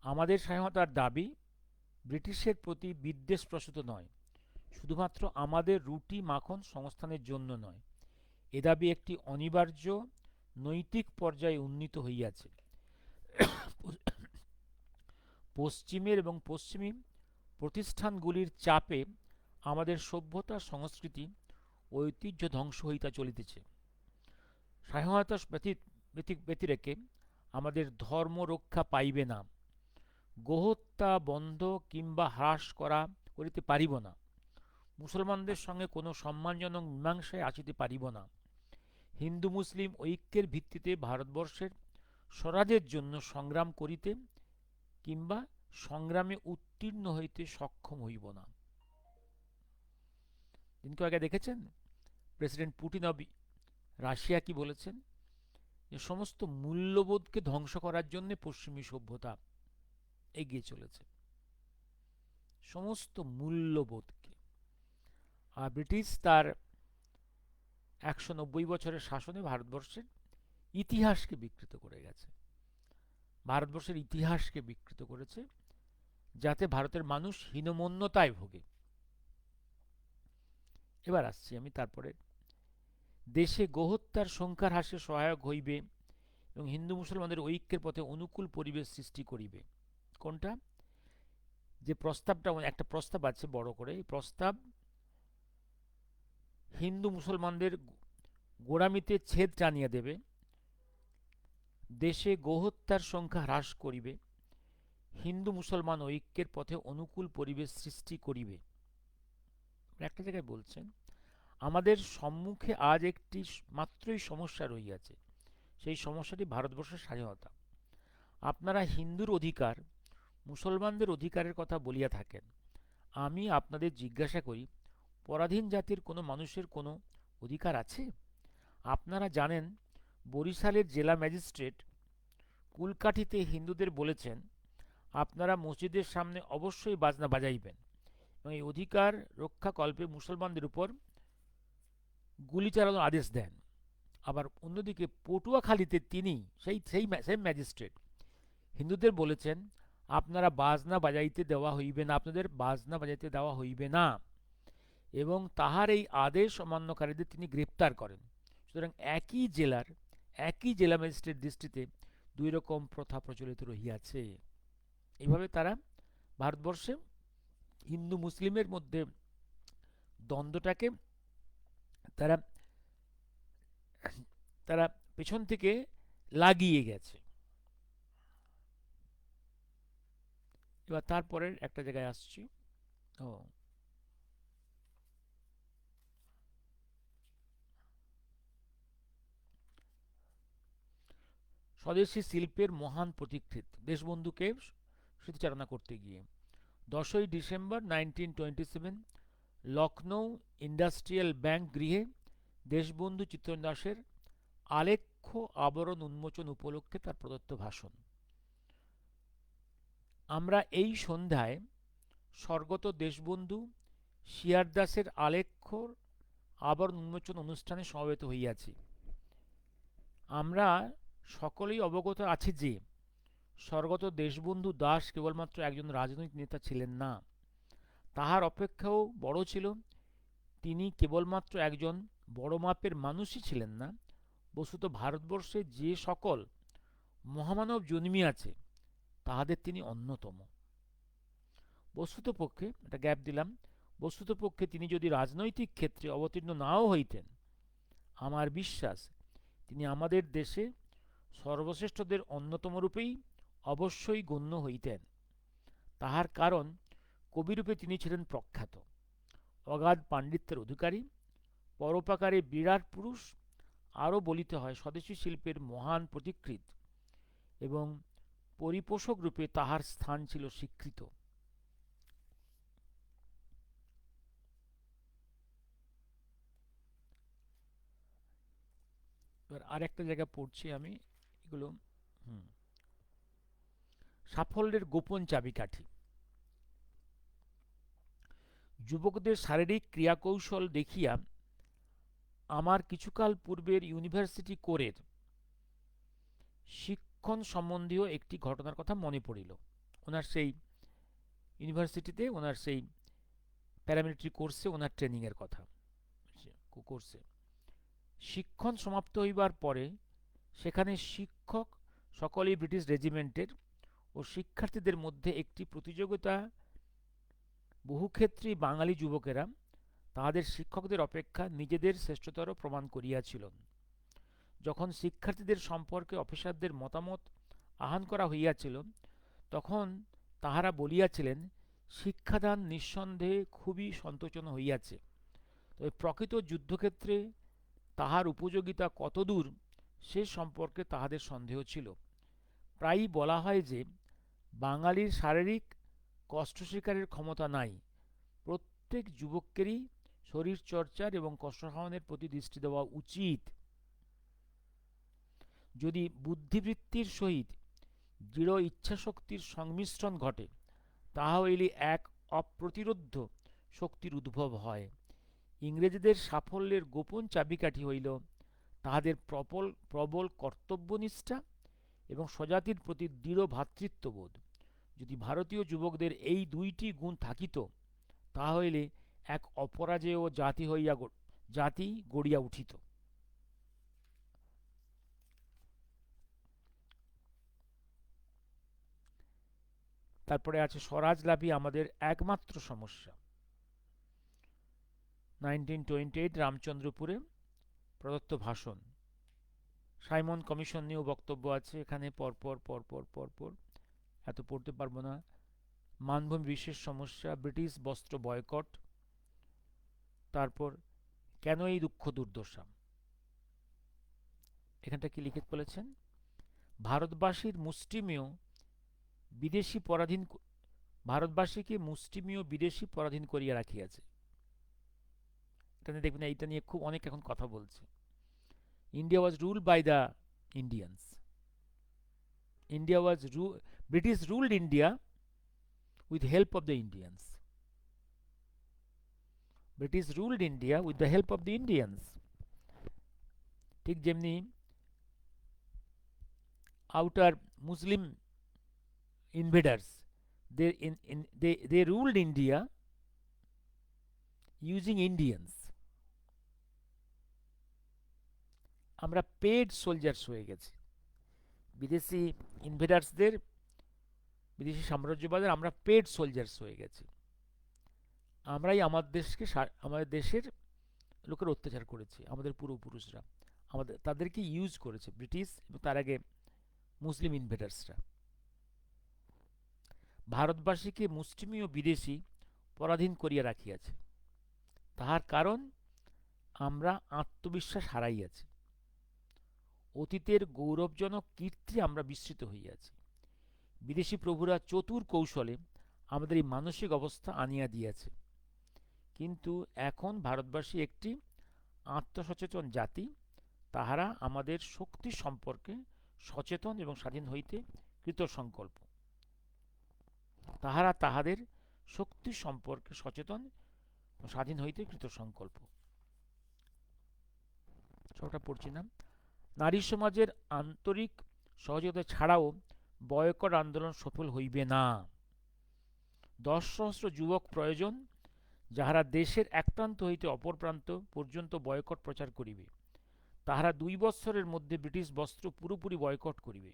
Speaker 1: আমাদের স্বাধীনতার দাবি ব্রিটিশের প্রতি বিদ্বেষপ্রসূত নয়, শুধুমাত্র আমাদের রুটি মাখন সংস্থানের জন্য নয়। এ দাবি একটি অনিবার্য নৈতিক পর্যায়ে উন্নীত হইয়াছে। পশ্চিমের এবং পশ্চিমী প্রতিষ্ঠানগুলির চাপে আমাদের সভ্যতা, সংস্কৃতি, ঐতিহ্য ধ্বংস হইতে চলিতেছে। স্বাধীনতা ব্যতিরেকে আমাদের ধর্ম রক্ষা পাইবে না। গোহত্যা বন্ধ কিংবা হ্রাস করিতে পারিব না। মুসলমানদের সঙ্গে কোনো সম্মানজনক মীমাংসায় আসিতে পারিব না। হিন্দু মুসলিম ঐক্যের ভিত্তিতে ভারতবর্ষের স্বরাজের জন্য সংগ্রাম করিতে কিংবা সংগ্রামে উত্তীর্ণ হইতে সক্ষম হইব না। দিনকে আগে দেখেছেন প্রেসিডেন্ট পুটিন অব রাশিয়া কি বলেছেন, যে সমস্ত মূল্যবোধকে ধ্বংস করার জন্য পশ্চিমী সভ্যতা এগিয়ে চলেছে, সমস্ত মূল্যবোধকে। আর ব্রিটিশ তার 190 বছরের শাসনে ভারতবর্ষের ইতিহাসকে বিকৃত করে গেছে, ভারতবর্ষের ইতিহাসকে বিকৃত করেছে, যাতে ভারতের মানুষ হীনমন্যতায় ভোগে। এবার আসছি আমি তারপরে, দেশে গোহত্যার সংখ্যার হ্রাসে সহায়ক হইবে এবং হিন্দু মুসলমানদের ঐক্যের পথে অনুকূল পরিবেশ সৃষ্টি করিবে। কোনটা? যে প্রস্তাবটা, একটা প্রস্তাব আছে বড় করে, এই প্রস্তাব হিন্দু মুসলমানদের গোড়ামিতে ছেদ টানিয়ে দেবে, দেশে গোহত্যার সংখ্যা হ্রাস করিবে, হিন্দু মুসলমান ঐক্যের পথে অনুকূল পরিবেশ সৃষ্টি করিবে। একটা জায়গায় বলছেন, আমাদের সম্মুখে আজ একটি মাত্রই সমস্যা রহিয়াছে, সেই সমস্যাটি ভারতবর্ষের স্বাধীনতা। আপনারা হিন্দুর অধিকার, মুসলমানদের অধিকারের কথা বলিয়া থাকেন। আমি আপনাদের জিজ্ঞাসা করি, পরাধীন জাতির কোনো মানুষের কোনো অধিকার আছে? আপনারা জানেন, বরিশালের জেলা ম্যাজিস্ট্রেট কুলকাঠিতে হিন্দুদের বলেছেন, আপনারা মসজিদের সামনে অবশ্যই বাজনা বাজাইবেন এবং এই অধিকার রক্ষাকল্পে মুসলমানদের উপর গুলি চালানোর আদেশ দেন। আবার অন্যদিকে পটুয়াখালীতে তিনি সেই ম্যাজিস্ট্রেট হিন্দুদের বলেছেন, আপনারা বাজনা বাজাইতে দেওয়া হইবে না, আপনাদের বাজনা বাজাইতে দেওয়া হইবে না, এবং তাহার এই আদেশ অমান্যকারীদের তিনি গ্রেপ্তার করেন। সুতরাং একই জেলা ম্যাজিস্ট্রেট দৃষ্টিতে দুই রকম প্রথা প্রচলিত রহিয়াছে। এইভাবে তারা ভারতবর্ষে হিন্দু মুসলিমের মধ্যে দ্বন্দ্বটাকে তারা তারা পেছন থেকে লাগিয়ে গেছে। এবার তারপরের একটা জায়গায় আসছি। স্বদেশী শিল্পের মহান প্রতিকৃত দেশবন্ধুকে স্মৃতিচারণা করতে গিয়ে 10ই ডিসেম্বর 1927 লখনৌ ইন্ডাস্ট্রিয়াল ব্যাংক গৃহে দেশবন্ধু চিত্তরঞ্জন দাসের আলেখ্য আবরণ উন্মোচন উপলক্ষে তার প্রদত্ত ভাষণ। আমরা এই সন্ধ্যায় স্বর্গত দেশবন্ধু শিয়ার দাসের আলেখ্যর আবরণ উন্মোচন অনুষ্ঠানে সমবেত হইয়াছি। আমরা সকলেই অবগত আছি যে স্বর্গত দেশবন্ধু দাস কেবলমাত্র একজন রাজনৈতিক নেতা ছিলেন না, তাহার অপেক্ষাও বড় ছিল, তিনি কেবলমাত্র একজন বড় মাপের মানুষই ছিলেন না, বস্তুত ভারতবর্ষে যে সকল মহামানব জন্মিয়াছে তাহাদের তিনি অন্যতম। বস্তুতপক্ষে, একটা গ্যাপ দিলাম, বস্তুতপক্ষে তিনি যদি রাজনৈতিক ক্ষেত্রে অবতীর্ণ নাও হইতেন, আমার বিশ্বাস তিনি আমাদের দেশে সর্বশ্রেষ্ঠদের অন্যতম রূপেই অবশ্যই গণ্য হইতেন। তাহার কারণ, কবিরূপে তিনি ছিলেন প্রখ্যাত, অগাধ পাণ্ডিত্যের অধিকারী, পরোপকারে বিরাট পুরুষ, আরও বলিতে হয় স্বদেশী শিল্পের মহান প্রতিকৃত, এবং পরিপোষক রূপে তাহার স্থান ছিল স্বীকৃত। এবার আরেকটা জায়গা পড়ছি আমি, এগুলো সাফল্যের গোপন চাবিকাঠি। যুবকদের শারীরিক ক্রিয়াকৌশল দেখিয়া আমার কিছুকাল পূর্বের ইউনিভার্সিটি কোরের শিক্ষক শিক্ষণ সম্বন্ধীয় একটি ঘটনার কথা মনে পড়িল। ওনার সেই ইউনিভার্সিটিতে ওনার সেই প্যারামিলিটারি কোর্সে ওনার ট্রেনিংয়ের কথা। কোর্সে শিক্ষণ সমাপ্ত হইবার পরে সেখানে শিক্ষক সকলেই ব্রিটিশ রেজিমেন্টের ও শিক্ষার্থীদের মধ্যে একটি প্রতিযোগিতা। বহুক্ষেত্রেই বাঙালি যুবকেরা তাহাদের শিক্ষকদের অপেক্ষা নিজেদের শ্রেষ্ঠতর প্রমাণ করিয়াছিলেন। যখন শিক্ষার্থীদের সম্পর্কে অফিসারদের মতামত আহ্বান করা হইয়াছিল, তখন তাহারা বলিয়াছিলেন, শিক্ষাদান নিঃসন্দেহে খুবই সন্তোষজনক হইয়াছে, তবে প্রকৃত যুদ্ধক্ষেত্রে তাহার উপযোগিতা কতদূর সে সম্পর্কে তাহাদের সন্দেহ ছিল। প্রায়ই বলা হয় যে বাঙালির শারীরিক কষ্ট স্বীকারের ক্ষমতা নাই। প্রত্যেক যুবকেরই শরীরচর্চার এবং কষ্ট সহনের প্রতি দৃষ্টি দেওয়া উচিত। যদি বুদ্ধিবৃত্তির সহিত দৃঢ় ইচ্ছাশক্তির সংমিশ্রণ ঘটে, তাহা হইলে এক অপ্রতিরোধ্য শক্তির উদ্ভব হয়। ইংরেজদের সাফল্যের গোপন চাবিকাঠি হইল তাহাদের প্রবল প্রবল কর্তব্যনিষ্ঠা এবং স্বজাতির প্রতি দৃঢ় ভ্রাতৃত্ববোধ। যদি ভারতীয় যুবকদের এই দুইটি গুণ থাকিত, তাহা হইলে এক অপরাজেয় জাতি গড়িয়া উঠিত। তারপরে আছে স্বরাজলাভই আমাদের একমাত্র সমস্যা। 1928 রামচন্দ্রপুরে প্রদত্ত ভাষণ। সাইমন কমিশন নিয়েও বক্তব্য আছে এখানে, পরপর পরপর পরপর, এত পড়তে পারবো না। মানভূমি বিশেষ সমস্যা, ব্রিটিশ বস্ত্র বয়কট, তারপর কেন এই দুঃখ দুর্দশা। এখানটা কি লিখে বলেছেন, ভারতবাসীর মুষ্টিমেয় বিদেশি পরাধীন, ভারতবাসীকে মুষ্টিমেয় বিদেশি পরাধীন করিয়া রাখিয়াছে। এখানে দেখবেন এইটা নিয়ে খুব অনেক এখন কথা বলছে। India was ruled by the Indians. British ruled India with help of the Indians. British ruled India with the help of the Indians. ঠিক যেমনি outer Muslim invaders, they ruled India using Indians. আমরা paid soldiers হয়ে গেছি বিদেশি ইনভেডার্সদের, বিদেশি সাম্রাজ্যবাদের। আমরা paid soldiers হয়ে গেছি। আমরাই আমাদের দেশের লোকের অত্যাচার করেছি। আমাদের পূর্বপুরুষরা তাদেরকে ইউজ করেছে ব্রিটিশ এবং তার আগে মুসলিম ইনভেডার্সরা। ভারতবাসীকে মুষ্টিমেয় বিদেশি পরাধীন করিয়া রাখিয়াছে। তাহার কারণ আমরা আত্মবিশ্বাস হারাইয়াছি। অতীতের গৌরবজনক কীর্তি আমরা বিস্মৃত হইয়াছি। বিদেশি প্রভুরা চতুর কৌশলে আমাদের এই মানসিক অবস্থা আনিয়া দিয়াছে। কিন্তু এখন ভারতবাসী একটি আত্মসচেতন জাতি। তাহারা আমাদের শক্তি সম্পর্কে সচেতন এবং স্বাধীন হইতে কৃতসংকল্প। তাহারা তাহাদের শক্তি সম্পর্কে সচেতন ও স্বাধীন হইতে কৃতসংকল্প। সবটা পড়ছি না। নারী সমাজের আন্তরিক সহযোগিতা ছাড়াও বয়কট আন্দোলন সফল হইবে না। 10 সহস্র যুবক প্রয়োজন, যাহারা দেশের এক প্রান্ত হইতে অপর প্রান্ত পর্যন্ত বয়কট প্রচার করিবে। তাহারা 2 বৎসরের মধ্যে ব্রিটিশ বস্ত্র পুরোপুরি বয়কট করিবে।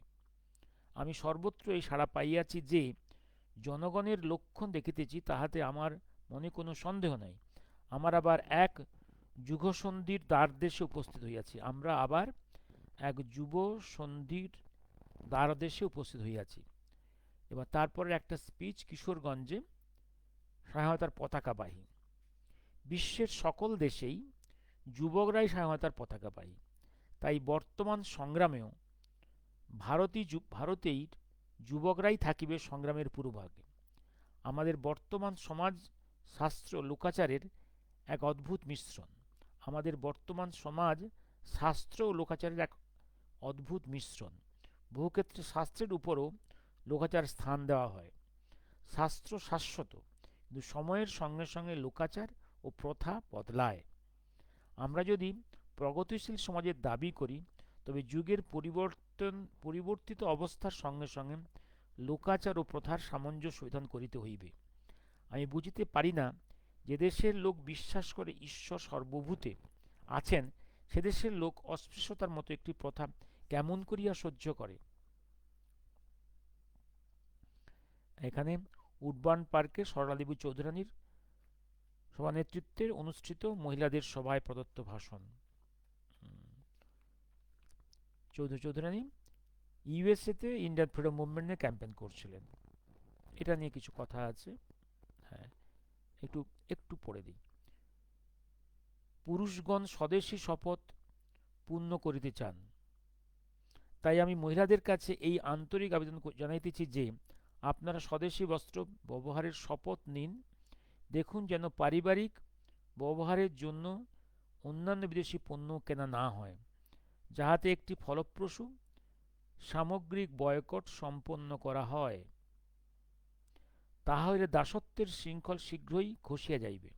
Speaker 1: আমি সর্বত্র এই সাড়া পাইয়াছি যে জনগণের লক্ষণ দেখিতেছি, তাহাতে আমার মনে কোনো সন্দেহ নাই। আমার আবার এক যুগসন্ধির দ্বারদেশে উপস্থিত হইয়াছি। আমরা আবার এক যুব সন্ধির দ্বারদেশে উপস্থিত হইয়াছি। এবার তারপরে একটা স্পিচ কিশোরগঞ্জে সহায়তার পতাকাবাহী। বিশ্বের সকল দেশেই যুবকরাই সহায়তার পতাকাবাহী। তাই বর্তমান সংগ্রামেও ভারতেই যুবকরাই থাকিবে সংগ্রামের পূর্বভাগে। আমাদের বর্তমান সমাজ শাস্ত্র লোকাচারের এক অদ্ভুত মিশ্রণ। আমাদের বর্তমান সমাজ শাস্ত্র ও লোকাচারের এক অদ্ভুত মিশ্রণ। বহুক্ষেত্রে শাস্ত্রের উপরও লোকাচার স্থান দেওয়া হয়। শাস্ত্র শাশ্বত, কিন্তু সময়ের সঙ্গে সঙ্গে লোকাচার ও প্রথা বদলায়। আমরা যদি প্রগতিশীল সমাজের দাবি করি, তবে যুগের পরিবর্তিত অবস্থার সঙ্গে সঙ্গে লোকাচার ও প্রথার সামঞ্জস্য বিধান করিতে হইবে। আমি বুঝিতে পারি না, যে দেশের লোক বিশ্বাস করে ঈশ্বর সর্বভূতে আছেন, সে দেশের লোক অস্পৃশ্যতার মতো একটি প্রথা কেমন করিয়া সহ্য করে। এখানে উডবার্ন পার্কে সরলাদেবী চৌধুরানীর সভানেতৃত্বে অনুষ্ঠিত মহিলাদের সভায় প্রদত্ত ভাষণ। চৌধুরানী ইউএসএতে ইন্ডিয়ান ফ্রিডম মুভমেন্টে ক্যাম্পেইন করছিলেন। এটা নিয়ে কিছু কথা আছে, হ্যাঁ, একটু একটু পড়ে দিই। পুরুষগণ স্বদেশী শপথ পূর্ণ করিতে চান, তাই আমি মহিলাদের কাছে এই আন্তরিক আবেদন জানাইতেছি যে আপনারা স্বদেশী বস্ত্র ব্যবহারের শপথ নিন। দেখুন যেন পারিবারিক ব্যবহারের জন্য অন্যান্য বিদেশি পণ্য কেনা না হয়, যাহাতে একটি ফলপ্রসূ সামগ্রিক বয়কট সম্পন্ন করা হয়। তাহা হইলে দাসত্বের শৃঙ্খল শীঘ্রই খসিয়া যাইবে।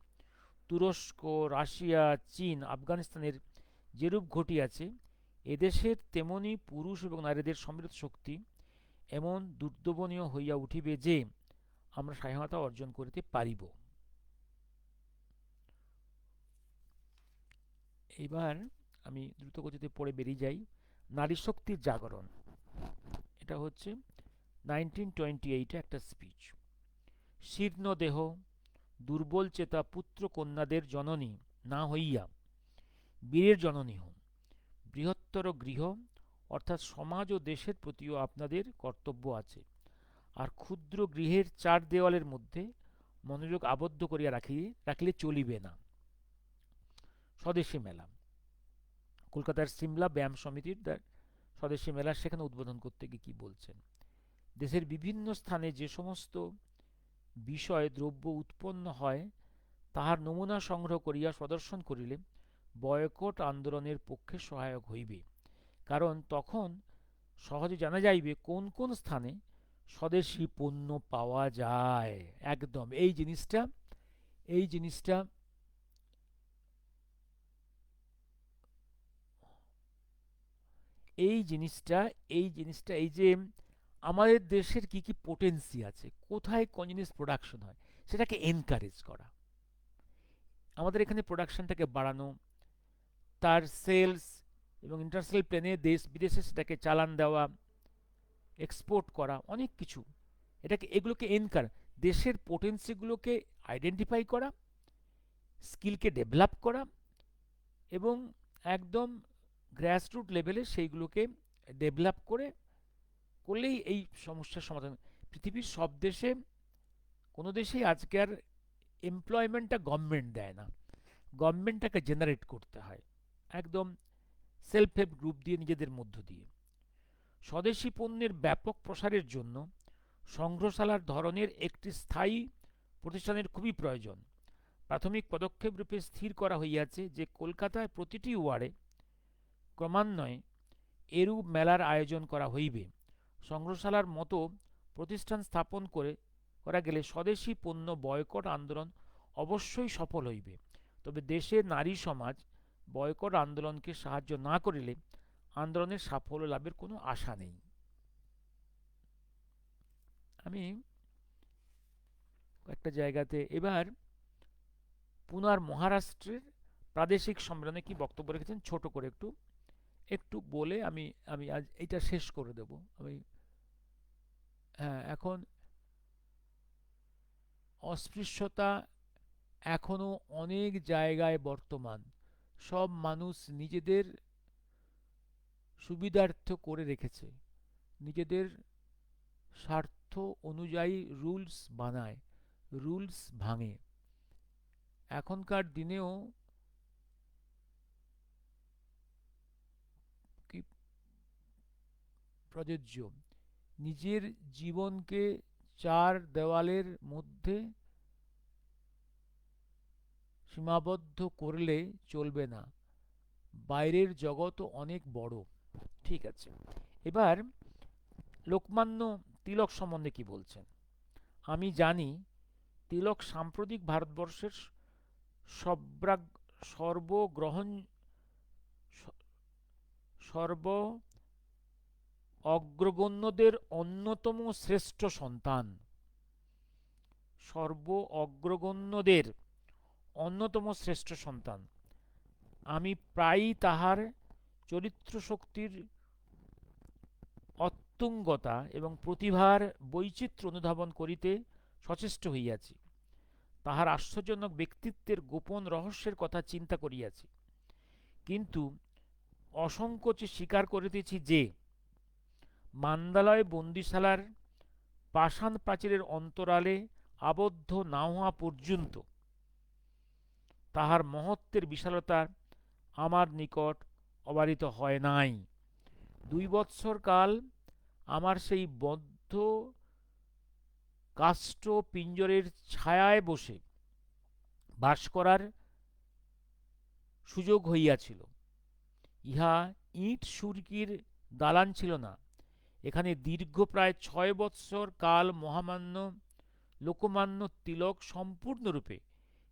Speaker 1: তুরস্ক, রাশিয়া, চীন, আফগানিস্তানের যেরূপ ঘটিয়াছে, এদেশের তেমনি পুরুষ এবং নারীদের সম্মিলিত শক্তি এমন দুর্দমনীয় হইয়া উঠিবে যে আমরা স্বাধীনতা অর্জন করিতে পারিব। এবার আমি দ্রুতগতিতে পড়ে বেরিয়ে যাই। নারী শক্তির জাগরণ, এটা হচ্ছে 1928 একটা স্পিচ। শীর্ণ দেহ দুর্বল চেতা পুত্র কন্যাদের জননী না হইয়া বীরের জননী হন। বৃহত্তর গৃহ অর্থাৎ সমাজ ও দেশের প্রতিও আপনাদের কর্তব্য আছে, আর ক্ষুদ্র গৃহের চার দেওয়ালের মধ্যে মনোযোগ আবদ্ধ করিয়া রাখিলে চলিবে না। স্বদেশী মেলা, কলকাতার সিমলা ব্যায়াম সমিতির স্বদেশী মেলা, সেখানে উদ্বোধন করতে গিয়ে কি বলছেন। দেশের বিভিন্ন স্থানে যে সমস্ত বিষয় দ্রব্য উৎপন্ন হয়, তাহার নমুনা সংগ্রহ করিয়া প্রদর্শন করিলে বয়কট আন্দোলনের পক্ষে সহায়ক হইবে, কারণ তখন সহজে জানা যাইবে কোন কোন স্থানে স্বদেশী পণ্য পাওয়া যায়। একদম এই জিনিসটা এই জিনিসটা এই জিনিসটা এই জিনিসটা এই যে আমাদের দেশের কি কি পোটেন্সি আছে, কোথায় কোন জিনিস প্রোডাকশন হয়, সেটাকে এনকারেজ করা, আমাদের এখানে প্রোডাকশনটাকে বাড়ানো, তার সেলস এবং ইন্টারন্যাশনাল প্লেনে দেশ বিদেশে সেটাকে চালান দেওয়া, এক্সপোর্ট করা, অনেক কিছু। এগুলোকে দেশের পোটেন্সিগুলোকে আইডেন্টিফাই করা, স্কিলকে ডেভেলপ করা, এবং একদম গ্রাসরুট লেভেলে সেইগুলোকে ডেভেলপ করলেই এই সমস্যার সমাধান। পৃথিবীর সব দেশে, কোনো দেশেই আজকে আর এমপ্লয়মেন্টটা গভর্নমেন্ট দেয় না, গভর্নমেন্টটাকে জেনারেট করতে হয় একদম সেলফ হেল্প গ্রুপ দিয়ে, নিজেদের মধ্য দিয়ে। স্বদেশী পণ্যের ব্যাপক প্রসারের জন্য সংগ্রহশালার ধরনের একটি স্থায়ী প্রতিষ্ঠানের খুবই প্রয়োজন। প্রাথমিক পদক্ষেপ রূপে স্থির করা হইয়াছে যে কলকাতায় প্রতিটি ওয়ার্ডে ক্রমান্বয়ে এরূপ মেলার আয়োজন করা হইবে। সংগ্রহশালার মতো প্রতিষ্ঠান স্থাপন করা গেলে স্বদেশী পণ্য বয়কট আন্দোলন অবশ্যই সফল হইবে। তবে দেশের নারী সমাজ বয়কট আন্দোলনকে সাহায্য না করিলে আন্দোলনের সাফল্য লাভের কোনো আশা নেই। আমি একটা জায়গাতে এবার পুনার মহারাষ্ট্রের প্রাদেশিক সম্মেলনে কি বক্তব্য রেখেছেন ছোট করে একটু একটু বলে আমি আমি আজ এটা শেষ করে দেব। হ্যাঁ, এখন অস্পৃশ্যতা এখনো অনেক জায়গায় বর্তমান। সব মানুষ নিজেদের সুবিধার্থ করে রেখেছে, নিজেদের স্বার্থ অনুযায়ী রুলস বানায়, রুলস ভাঙে। এখনকার দিনেও কি প্রযোজ্য, নিজের জীবনকে চার দেওয়ালের মধ্যে সীমাবদ্ধ করলে চলবে না, বাইরের জগৎও অনেক বড়। ঠিক আছে, এবার লোকমান্য তিলক সম্বন্ধে কি বলছেন। আমি জানি তিলক সাম্প্রতিক ভারতবর্ষের সর্বগ্রহণ সর্ব অগ্রগণ্যদের অন্যতম শ্রেষ্ঠ সন্তান, সর্ব অগ্রগণ্যদের অন্যতম শ্রেষ্ঠ সন্তান। আমি প্রায়ই তাহার চরিত্র শক্তির অত্যুঙ্গতা এবং প্রতিভার বৈচিত্র্য অনুধাবন করিতে সচেষ্ট হইয়াছি। তাহার আশ্চর্যজনক ব্যক্তিত্বের গোপন রহস্যের কথা চিন্তা করিয়াছি, কিন্তু অসংকোচে স্বীকার করিতেছি যে মান্দালয় বন্দিশালার পাষাণ প্রাচীরের অন্তরালে আবদ্ধ না হওয়া পর্যন্ত তাহার মহত্বের বিশালতা আমার নিকট অবারিত হয় নাই। 2 বৎসর কাল আমার সেই বদ্ধ কাষ্ঠ পিঞ্জরের ছায়ায় বসে বাস করার সুযোগ হইয়াছিল। ইহা ইট সুরকির দালান ছিল না। এখানে দীর্ঘ প্রায় 6 বৎসর কাল মহামান্য লোকমান্য তিলক সম্পূর্ণরূপে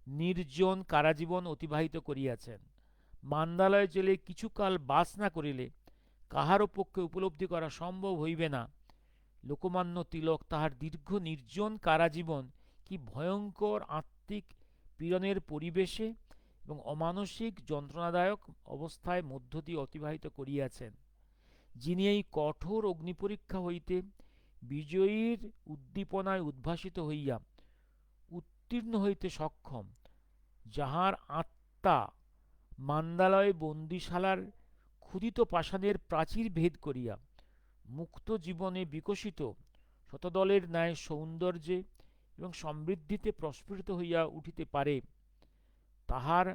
Speaker 1: নির্জন কারাজীবন অতিবাহিত করিয়াছেন। মান্দালয় জেলে কিছুকাল বাস না করিলে কাহারও পক্ষে উপলব্ধি করা সম্ভব হইবে না লোকমান্য তিলক তাহার দীর্ঘ নির্জন কারাজীবন কি ভয়ঙ্কর আত্মিক পীড়নের পরিবেশে এবং অমানসিক যন্ত্রণাদায়ক অবস্থায় মধ্য দিয়ে অতিবাহিত করিয়াছেন। যিনি এই কঠোর অগ্নিপরীক্ষা হইতে বিজয়ীর উদ্দীপনায় উদ্ভাসিত হইয়া উত্তীর্ণ হইতে সক্ষম, যাহার আত্মা মান্দালয় বন্দিশালার ক্ষুদিত পাষাণের প্রাচীর ভেদ করিয়া মুক্ত জীবনে বিকশিত শতদলের ন্যায় সৌন্দর্যে এবং সমৃদ্ধিতে প্রস্ফুটিত হইয়া উঠিতে পারে, তাহার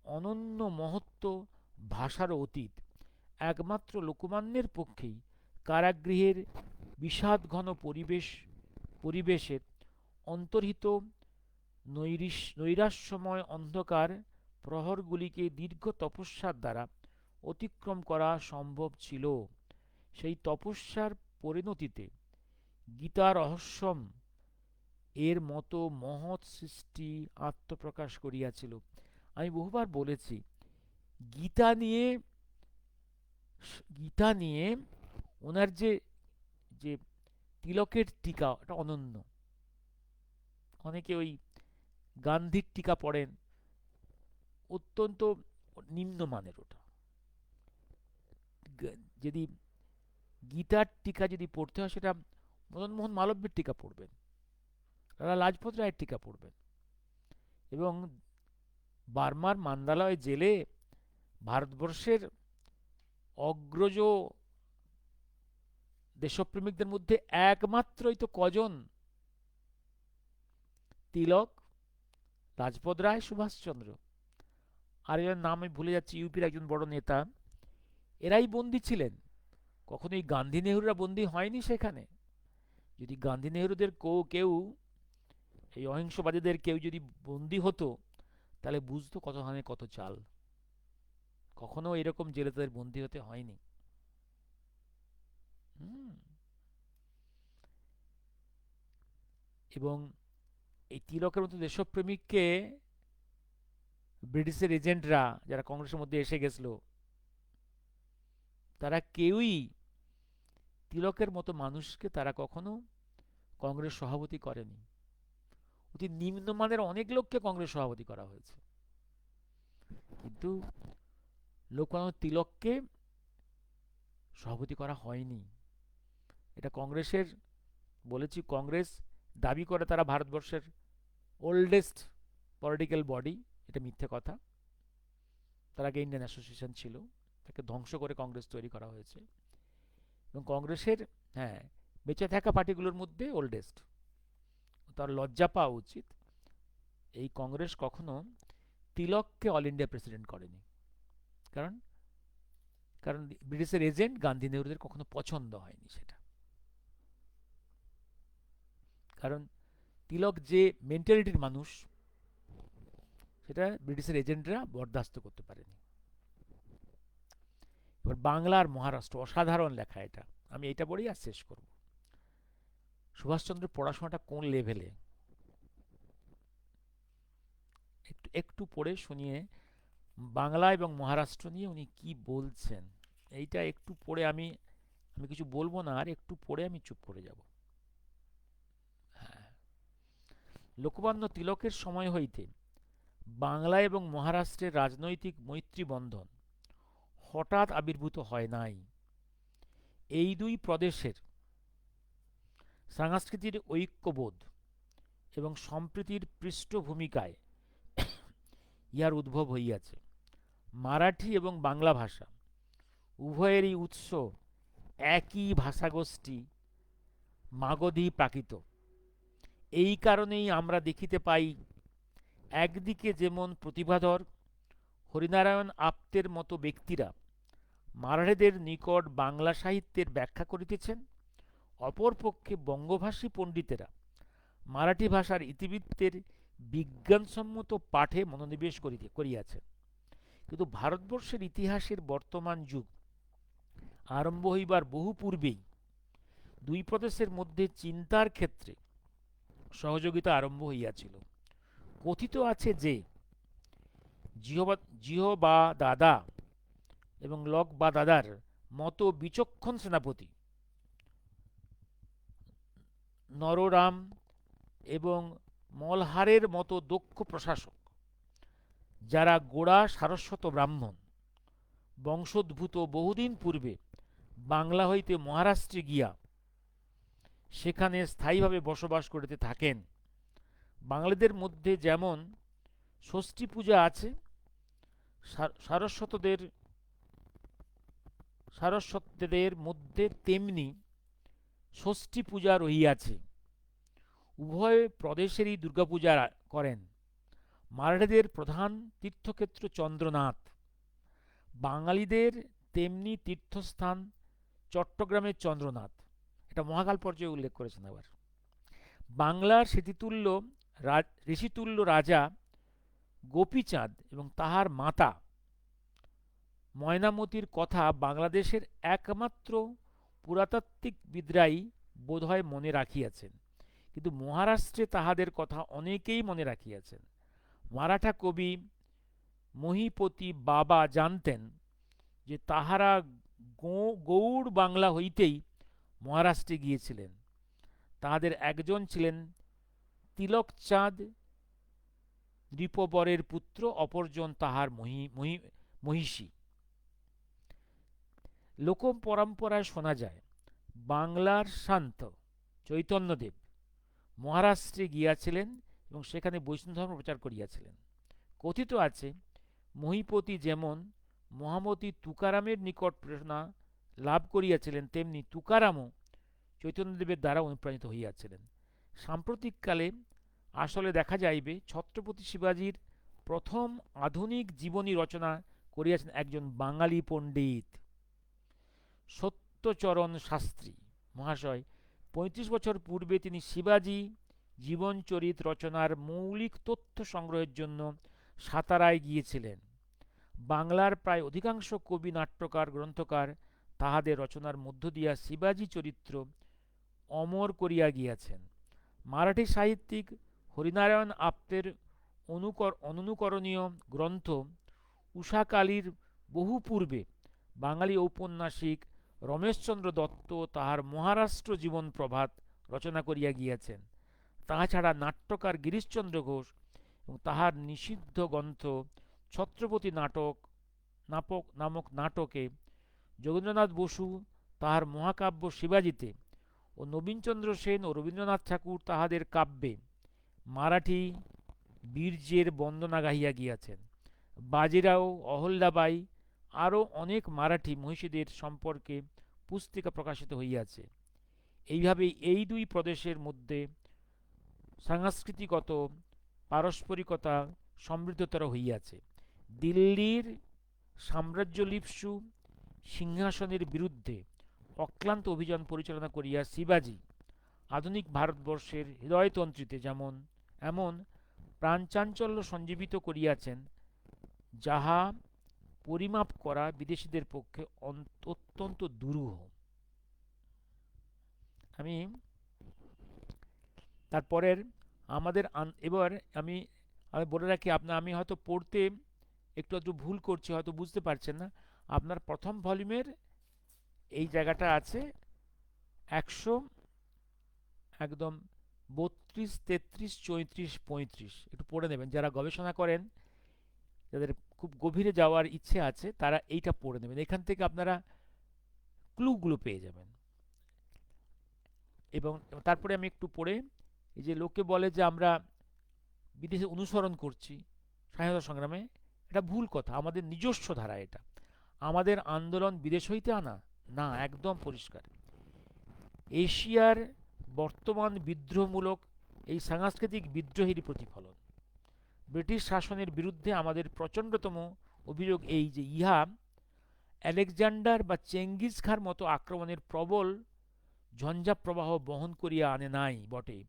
Speaker 1: অনন্য মহত্ব ভাষার অতীত। একমাত্র লোকমান্যের পক্ষেই কারাগৃহের বিষাদঘন পরিবেশে অন্তর্হিত নৈরাশ্যময় অন্ধকার প্রহরগুলিকে দীর্ঘ তপস্যার দ্বারা অতিক্রম করা সম্ভব ছিল। সেই তপস্যার পরিণতিতে গীতা রহস্যম এর মতো মহৎ সৃষ্টি আত্মপ্রকাশ করিয়াছিল। আমি বহুবার বলেছি, গীতা নিয়ে গীতা নিয়ে ওনার যে যে তিলকের টিকা, ওটা অনন্য। অনেকে ওই গান্ধীর টিকা পড়েন, অত্যন্ত নিম্নমানের ওটা। যদি গীতার টিকা যদি পড়তে হয়, সেটা মদনমোহন মালব্যের টিকা পড়বেন, লালা লাজপত রায়ের টিকা পড়বেন। এবং বার্মার মান্দালয় জেলে ভারতবর্ষের অগ্রজ দেশপ্রেমিকদের মধ্যে একমাত্রই তো কজন, তিলক, লাজপত রায়, সুভাষচন্দ্র, আর এর নাম আমি ভুলে যাচ্ছি, ইউপির একজন বড় নেতা। এরাই বন্দী ছিলেন, কখনোই গান্ধী নেহরুরা বন্দী হয়নি সেখানে। যদি গান্ধী নেহরুদের কেউ এই অহিংসবাদীদের কেউ যদি বন্দী হতো, তাহলে বুঝতো কত হানে কত চাল। কখনো এরকম জেলে তাদের বন্দী হতে হয়নি। এবং এই তিলকের মতো দেশপ্রেমিককে ব্রিটিশের এজেন্টরা যারা কংগ্রেসের মধ্যে এসে গেছিল, তারা কেউই তিলকের মতো মানুষকে তারা কখনো কংগ্রেস সভাপতি করেনি। অতি নিম্নমানের অনেক লোককে কংগ্রেস সভাপতি করা হয়েছে, কিন্তু লোকমান্য তিলককে সভাপতি করা হয়নি। এটা কংগ্রেসের, বলেছি, কংগ্রেস দাবি করে তারা ভারতবর্ষের ওল্ডেস্ট পলিটিক্যাল বডি। এটা মিথ্যে কথা। তার আগে ইন্ডিয়ান অ্যাসোসিয়েশন ছিল, তাকে ধ্বংস করে কংগ্রেস তৈরি করা হয়েছে। এবং কংগ্রেসের, হ্যাঁ, বেঁচে থাকা পার্টিগুলোর মধ্যে ওল্ডেস্ট। তার লজ্জা পাওয়া উচিত। এই কংগ্রেস কখনো তিলককে অল ইন্ডিয়া প্রেসিডেন্ট করেনি, কারণ কারণ ব্রিটিশের এজেন্ট গান্ধী নেহরুদের কখনো পছন্দ হয়নি সেটা। কারণ তিলক যে মেন্টালিটির মানুষ, সেটা ব্রিটিশের এজেন্টরা বরদাস্ত করতে পারেনি। এবার বাংলার মহারাষ্ট্র, অসাধারণ লেখা এটা। আমি এটা পড়েই আর শেষ করব। সুভাষচন্দ্রের পড়াশোনাটা কোন লেভেলে, একটু একটু পড়ে শুনিয়ে বাংলা এবং মহারাষ্ট্র নিয়ে উনি কি বলছেন। এইটা একটু পড়ে আমি আমি কিছু বলবো না, আর একটু পড়ে আমি চুপ করে যাব। হ্যাঁ, লোকমান্য তিলকের সময় হইতে বাংলা এবং মহারাষ্ট্রের রাজনৈতিক মৈত্রী বন্ধন হঠাৎ আবির্ভূত হয় নাই। এই দুই প্রদেশের সাংস্কৃতিক ঐক্যবোধ এবং সম্প্রীতির পৃষ্ঠভূমিকায় ইহার উদ্ভব হইয়াছে। মারাঠি এবং বাংলা ভাষা উভয়েরই উৎস একই ভাষাগোষ্ঠী, মাগধী প্রাকৃত। এই কারণেই আমরা দেখিতে পাই, একদিকে যেমন প্রতিভাধর হরিনারায়ণ আপ্তের মতো ব্যক্তিরা মারাঠিদের নিকট বাংলা সাহিত্যের ব্যাখ্যা করিতেছেন, অপরপক্ষে বঙ্গভাষী পণ্ডিতেরা মারাঠি ভাষার ইতিবৃত্তের বিজ্ঞানসম্মত পাঠে মনোনিবেশ করিয়াছেন। কিন্তু ভারতবর্ষের ইতিহাসের বর্তমান যুগ আরম্ভ হইবার বহু পূর্বেই দুই প্রদেশের মধ্যে চিন্তার ক্ষেত্রে সহযোগিতা আরম্ভ হইয়াছিল। কথিত আছে যে জিহ বা দাদা এবং লক বা দাদার মতো বিচক্ষণ সেনাপতি নররাম এবং মলহারের মতো দক্ষ প্রশাসক, যারা গোড়া সারস্বত ব্রাহ্মণ বংশোদ্ভূত, বহুদিন পূর্বে বাংলা হইতে মহারাষ্ট্রে গিয়া সেখানে স্থায়ীভাবে বসবাস করিতে থাকেন। বাঙালিদের মধ্যে যেমন ষষ্ঠী পূজা আছে, সারস্বতদের সারস্বতদের মধ্যে তেমনি ষষ্ঠী পূজা রহিয়াছে। উভয় প্রদেশেরই দুর্গাপূজা করেন। মারাঠিদের প্রধান তীর্থক্ষেত্র চন্দ্রনাথ, বাঙালিদের তেমনি তীর্থস্থান চট্টগ্রামের চন্দ্রনাথ। এটা মহাকাল পর্যায়ে উল্লেখ করেছেন। আবার বাংলার ঋষিতুল্য রাজা গোপীচাঁদ এবং তাহার মাতা ময়নামতির কথা বাংলাদেশের একমাত্র পুরাতাত্ত্বিকবিদরাই বোধহয় মনে রাখিয়াছেন, কিন্তু মহারাষ্ট্রে তাহাদের কথা অনেকেই মনে রাখিয়াছেন। মারাঠা কবি মহীপতি বাবা জানতেন যে তাহারা গৌড় বাংলা হইতেই মহারাষ্ট্রে গিয়েছিলেন। তাহাদের একজন ছিলেন তিলকচাঁদ নৃপবরের পুত্র, অপরজন তাহার মহিষী। লোক পরম্পরায় শোনা যায়, বাংলার শান্ত চৈতন্যদেব মহারাষ্ট্রে গিয়াছিলেন এবং সেখানে বৈষ্ণব ধর্ম প্রচার করিয়াছিলেন। কথিত আছে, মহীপতি যেমন মহামতি তুকারামের নিকট প্রেরণা লাভ করিয়াছিলেন, তেমনি তুকারামও চৈতন্যদেবের দ্বারা অনুপ্রাণিত হইয়াছিলেন। সাম্প্রতিককালে আসলে দেখা যাইবে, ছত্রপতি শিবাজীর প্রথম আধুনিক জীবনী রচনা করিয়াছেন একজন বাঙালি পণ্ডিত, সত্যচরণ শাস্ত্রী মহাশয়। ৩৫ বছর পূর্বে তিনি শিবাজী জীবনচরিত রচনার মৌলিক তথ্য সংগ্রহের জন্য সাতারায় গিয়েছিলেন। বাংলার প্রায় অধিকাংশ কবি, নাট্যকার, গ্রন্থকার তাহাদের রচনার মধ্য দিয়া শিবাজী চরিত্র অমর করিয়া গিয়াছেন। মারাঠি সাহিত্যিক হরিনারায়ণ আপ্তের অনুকরণীয় গ্রন্থ উষাকালীর বহু পূর্বে বাঙালি ঔপন্যাসিক রমেশচন্দ্র দত্ত তাহার মহারাষ্ট্র জীবন প্রভাত রচনা করিয়া গিয়াছেন। তাহাছাড়া নাট্যকার গিরিশচন্দ্র ঘোষ এবং তাহার নিষিদ্ধ গ্রন্থ ছত্রপতি নামক নাটকে, যোগেন্দ্রনাথ বসু তাহার মহাকাব্য শিবাজিতে ও নবীনচন্দ্র সেন ও রবীন্দ্রনাথ ঠাকুর তাহাদের কাব্যে মারাঠি বীর্যের বন্দনা গাহিয়া গিয়াছেন। বাজিরাও, অহল্যাবাই আরও অনেক মারাঠি মহিষীদের সম্পর্কে পুস্তিকা প্রকাশিত হইয়াছে। এইভাবে এই দুই প্রদেশের মধ্যে সাংস্কৃতিকগত পারস্পরিকতা সমৃদ্ধতর হইয়াছে। দিল্লির সাম্রাজ্যলিপ্সু সিংহাসনের বিরুদ্ধে অক্লান্ত অভিযান পরিচালনা করিয়া শিবাজী আধুনিক ভারতবর্ষের হৃদয়তন্ত্রীতে এমন প্রাণচাঞ্চল্য সঞ্জীবিত করিয়াছেন, যাহা পরিমাপ করা বিদেশীদের পক্ষে অত্যন্ত দুরূহ। আমি তারপরের আমাদের এবার আমি বলে রাখি, আমি হয়তো পড়তে একটু ভুল করছি, হয়তো বুঝতে পারছেন না। আপনার প্রথম ভলিউমের এই জায়গাটা আছে 100, একদম 32, 33, 34, 35, একটু পড়ে নেবেন। যারা গবেষণা করেন, যাদের খুব গভীরে যাওয়ার ইচ্ছে আছে, তারা এইটা পড়ে নেবেন। এখান থেকে আপনারা ক্লুগুলো পেয়ে যাবেন। এবং তারপরে আমি একটু পড়ে, এই যে লোকে বলে যে আমরা বিদেশে অনুসরণ করছি স্বাধীনতা সংগ্রামে, এটা ভুল কথা। আমাদের নিজস্ব ধারা এটা। আমাদের আন্দোলন বিদেশ হইতে আনা না, একদম পরিষ্কার। এশিয়ার বর্তমান বিদ্রোহমূলক এই সাংস্কৃতিক বিদ্রোহেরই প্রতিফলন। ব্রিটিশ শাসনের বিরুদ্ধে আমাদের প্রচণ্ডতম অভিযোগ এই যে ইহা আলেকজান্ডার বা চেঙ্গিজ খাঁর মতো আক্রমণের প্রবল ঝঞ্ঝাপ্রবাহ বহন করিয়া আনে নাই বটে,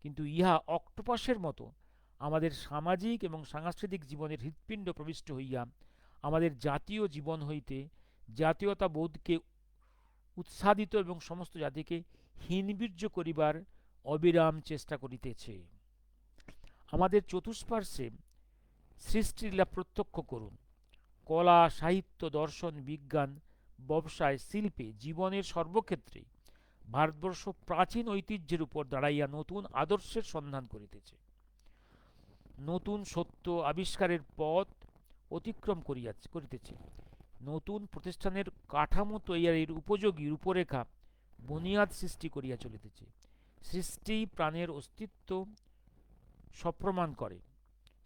Speaker 1: কিন্তু ইহা অক্টোপাসের মতো আমাদের সামাজিক এবং সাংস্কৃতিক জীবনের হৃৎপিণ্ড প্রবিষ্ট হইয়া আমাদের জাতীয় জীবন হইতে জাতীয়তাবোধকে উৎসাদিত এবং সমস্ত জাতিকে হীনবীর্য করিবার অবিরাম চেষ্টা করিতেছে। আমাদের চতুষ্পার্শ্বে সৃষ্টিলীলা প্রত্যক্ষ করুন। কলা, সাহিত্য, দর্শন, বিজ্ঞান, ব্যবসায়, শিল্পে, জীবনের সর্বক্ষেত্রেই ভারতবর্ষ প্রাচীন ঐতিহ্যের উপর দাঁড়াইয়া নতুন আদর্শের সন্ধান করিতেছে। নতুন সত্য আবিষ্কারের পথ অতিক্রম করিতেছে। নতুন প্রতিষ্ঠানের কাঠামো তৈয়ারির উপযোগী রূপরেখা বুনিয়াদ সৃষ্টি করিয়া চলিতেছে। সৃষ্টি প্রাণের অস্তিত্ব সপ্রমাণ করে।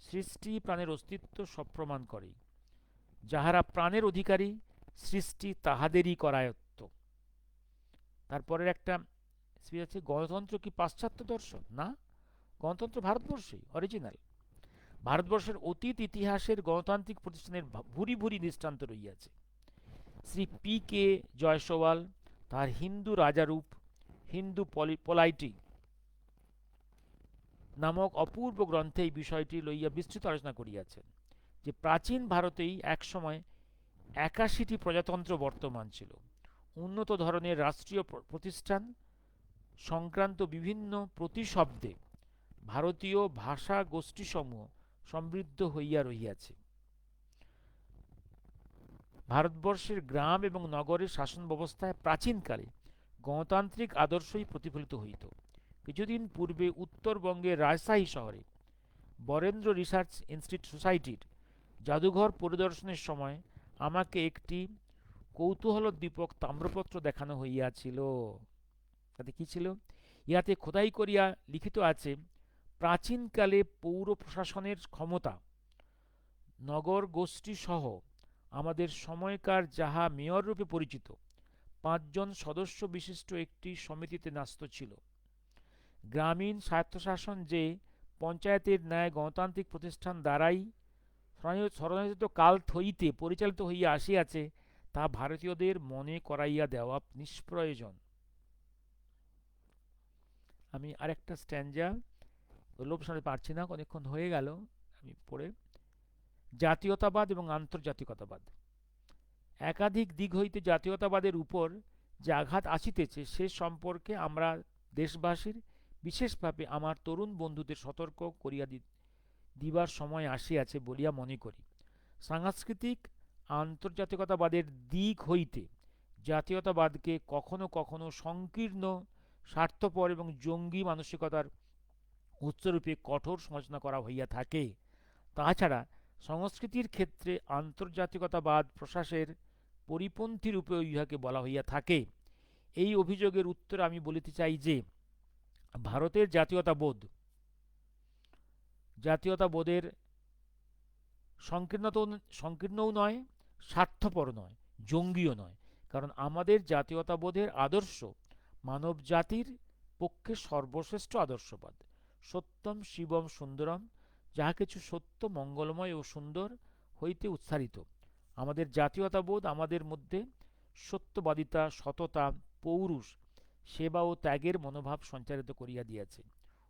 Speaker 1: সৃষ্টি প্রাণের অস্তিত্ব সপ্রমাণ করে। যাহারা প্রাণের অধিকারী, সৃষ্টি তাহাদেরই করায়ত্ত। তারপরের একটা স্পিচ আছে, গণতন্ত্র কি পাশ্চাত্য দর্শন? না, গণতন্ত্র ভারতবর্ষেই অরিজিনাল। ভারতবর্ষের অতীত ইতিহাসের গণতান্ত্রিক প্রতিষ্ঠানের ভুরি ভুরি দৃষ্টান্ত রইয়াছে। শ্রী পি কে জয়সওয়াল তাহার হিন্দু রাজারূপ, হিন্দু পলাইটি নামক অপূর্ব গ্রন্থে এই বিষয়টি লইয়া বিস্তৃত আলোচনা করিয়াছেন, যে প্রাচীন ভারতেই একসময় 81টি প্রজাতন্ত্র বর্তমান ছিল। উন্নত ধরনের রাষ্ট্রীয় প্রতিষ্ঠান সংক্রান্ত বিভিন্ন প্রতিশব্দে ভারতীয় ভাষা গোষ্ঠীসমূহ সমৃদ্ধ হইয়া রহিয়াছে। ভারতবর্ষের গ্রাম এবং নগরের শাসন ব্যবস্থায় প্রাচীনকালে গণতান্ত্রিক আদর্শই প্রতিফলিত হইত। কিছুদিন পূর্বে উত্তরবঙ্গের রাজশাহী শহরে বরেন্দ্র রিসার্চ সোসাইটির জাদুঘর পরিদর্শনের সময় আমাকে একটি কৌতূহলোদ্দীপক তাম্রপত্র দেখানো হইয়াছিল। তাতে কি ছিল? ইহাতে খোদাই করিয়া লিখিত আছে, প্রাচীনকালে পৌর প্রশাসনের ক্ষমতা নগর গোষ্ঠী সহ আমাদের সময়কার যাহা মেয়র রূপে পরিচিত 5 জন সদস্য বিশিষ্ট একটি সমিতিতে ন্যস্ত ছিল। গ্রামীণ স্বায়ত্তশাসন যে পঞ্চায়েতের ন্যায় গণতান্ত্রিক প্রতিষ্ঠান দ্বারাই স্মরণাতীত কাল হইতে পরিচালিত হইয়া আসিয়াছে, তা ভারতীয়দের মনে করাইয়া দেওয়া নিষ্প্রয়োজন। আমি আরেকটা স্ট্যাঞ্জা লোভ সামনে পারছি না, অনেকক্ষণ হয়ে গেল, আমি পড়ে। জাতীয়তাবাদ এবং আন্তর্জাতিকতাবাদ। একাধিক দিক হইতে জাতীয়তাবাদের উপর যে আঘাত আসিতেছে, সে সম্পর্কে আমরা দেশবাসীর, বিশেষভাবে আমার তরুণ বন্ধুদের সতর্ক করিয়া দিবার সময় আসিয়াছে বলিয়া মনে করি। সাংস্কৃতিক আন্তর্জাতিকতাবাদের দিক হইতে জাতীয়তাবাদকে কখনো কখনো সংকীর্ণ, স্বার্থপর এবং জঙ্গি মানসিকতার উচ্চরূপে কঠোর সমালোচনা করা হইয়া থাকে। তাছাড়া সংস্কৃতির ক্ষেত্রে আন্তর্জাতিকতাবাদ প্রশ্বাসের পরিপন্থী রূপে ইহাকে বলা হইয়া থাকে। এই অভিযোগের উত্তরে আমি বলিতে চাই যে ভারতের জাতীয়তাবোধের সংকীর্ণও নয়, স্বার্থপর নয়, জঙ্গিও নয়। কারণ আমাদের জাতীয়তাবোধের আদর্শ মানব জাতির পক্ষে সর্বশ্রেষ্ঠ আদর্শবাদ। সত্যম শিবম সুন্দরম, যাহা কিছু সত্য, মঙ্গলময় ও সুন্দর হইতে উৎসারিত। আমাদের জাতীয়তাবোধ আমাদের মধ্যে সত্যবাদিতা, সততা, পৌরুষ, সেবা ও ত্যাগের মনোভাব সঞ্চারিত করিয়া দিয়াছে।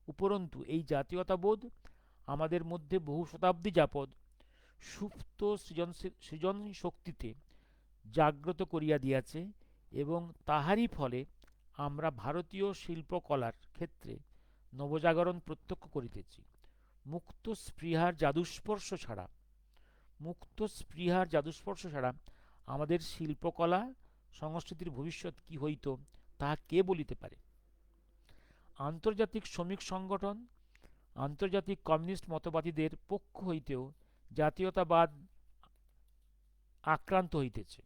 Speaker 1: উপরন্তু এই জাতীয়তাবোধ আমাদের মধ্যে বহু শতাব্দী যাবৎ সুপ্ত সৃজন শক্তিতে জাগ্রত করিয়া দিয়াছে, এবং তাহারই ফলে আমরা ভারতীয় শিল্পকলার ক্ষেত্রে নবজাগরণ প্রত্যক্ষ করিতেছি। মুক্ত স্পৃহার জাদুস্পর্শ ছাড়া আমাদের শিল্পকলা সংস্কৃতির ভবিষ্যৎ কি হইত, তাহা কে বলিতে পারে? আন্তর্জাতিক শ্রমিক সংগঠন, আন্তর্জাতিক কমিউনিস্ট মতবাদীদের পক্ষ হইতেও জাতীয়তাবাদ আক্রান্ত হইতেছে।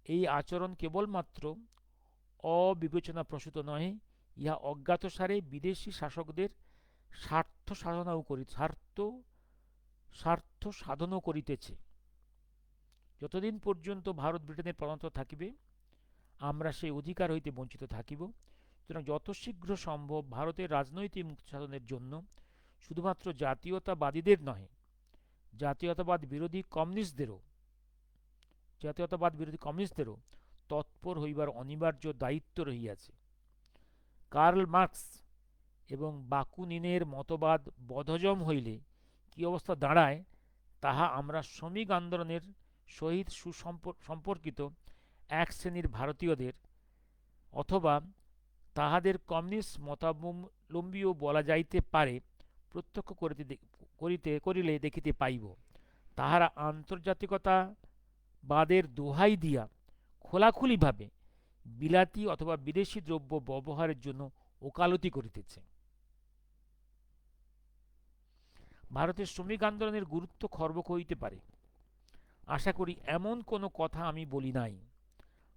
Speaker 1: এই আচরণ কেবলমাত্র অবিবেচনাপ্রসূত নহে, ইহা অজ্ঞাতসারে বিদেশী শাসকদের স্বার্থ সাধনাও স্বার্থ সাধনও করিতেছে। যতদিন পর্যন্ত ভারত ব্রিটেনের প্রণান্ত থাকিবে, আমরা সেই অধিকার হইতে বঞ্চিত থাকিব। সুতরাং যত শীঘ্র সম্ভব ভারতের রাজনৈতিক মুক্তি সাধনের জন্য শুধুমাত্র জাতীয়তাবাদীদের নহে, জাতীয়তাবাদ বিরোধী কমিউনিস্টদেরও তৎপর হইবার অনিবার্য দায়িত্ব রহিয়াছে। কার্ল মার্কস এবং বাকুনিনের মতবাদ বধযম হইলে কি অবস্থা দাঁড়ায়, তাহা আমরা শ্রমিক আন্দোলনের সহিত সুসম্পর্কিত এক শ্রেণীর ভারতীয়দের অথবা তাহাদের কমিউনিস্ট মতাবলম্বীও বলা যাইতে পারে প্রত্যক্ষ করিলে দেখিতে পাইব। তাহারা আন্তর্জাতিকতাবাদের দোহাই দিয়া খোলাখুলিভাবে বিলাতী অথবা বিদেশী দ্রব্য ব্যবহারের জন্য ওকালতি করিতেছে। ভারতের শ্রমিক আন্দোলনের গুরুত্ব খর্ব হইতে পারে, আশা করি এমন কোনো কথা আমি বলি নাই।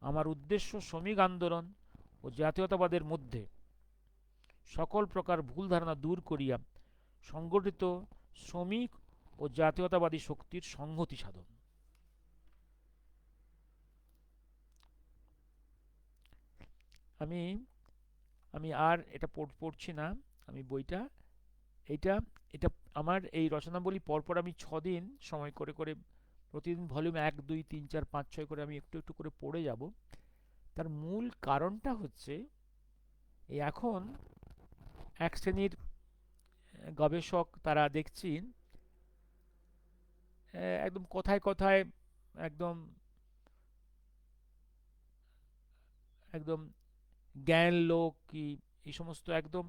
Speaker 1: আমার উদ্দেশ্য শ্রমিক আন্দোলন ও জাতীয়তাবাদের মধ্যে সকল প্রকার ভুল ধারণা দূর করিয়া সংগঠিত শ্রমিক ও জাতীয়তাবাদী শক্তির সংহতি সাধন। আমি আমি আর এটা পড়ছি না, আমি বইটা এটা এটা আমার এই রচনাবলী পরপর আমি 6 দিন সময় করে করে প্রতিদিন ভলিউম 1, 2, 3, 4, 5, 6 করে আমি একটু একটু করে পড়ে যাব। তার মূল কারণটা হচ্ছে এই এখন এক শ্রেণীর গবেষক তারা দেখছি একদম কথায় কথায় একদম একদম জ্ঞান লোক কি এই সমস্ত একদম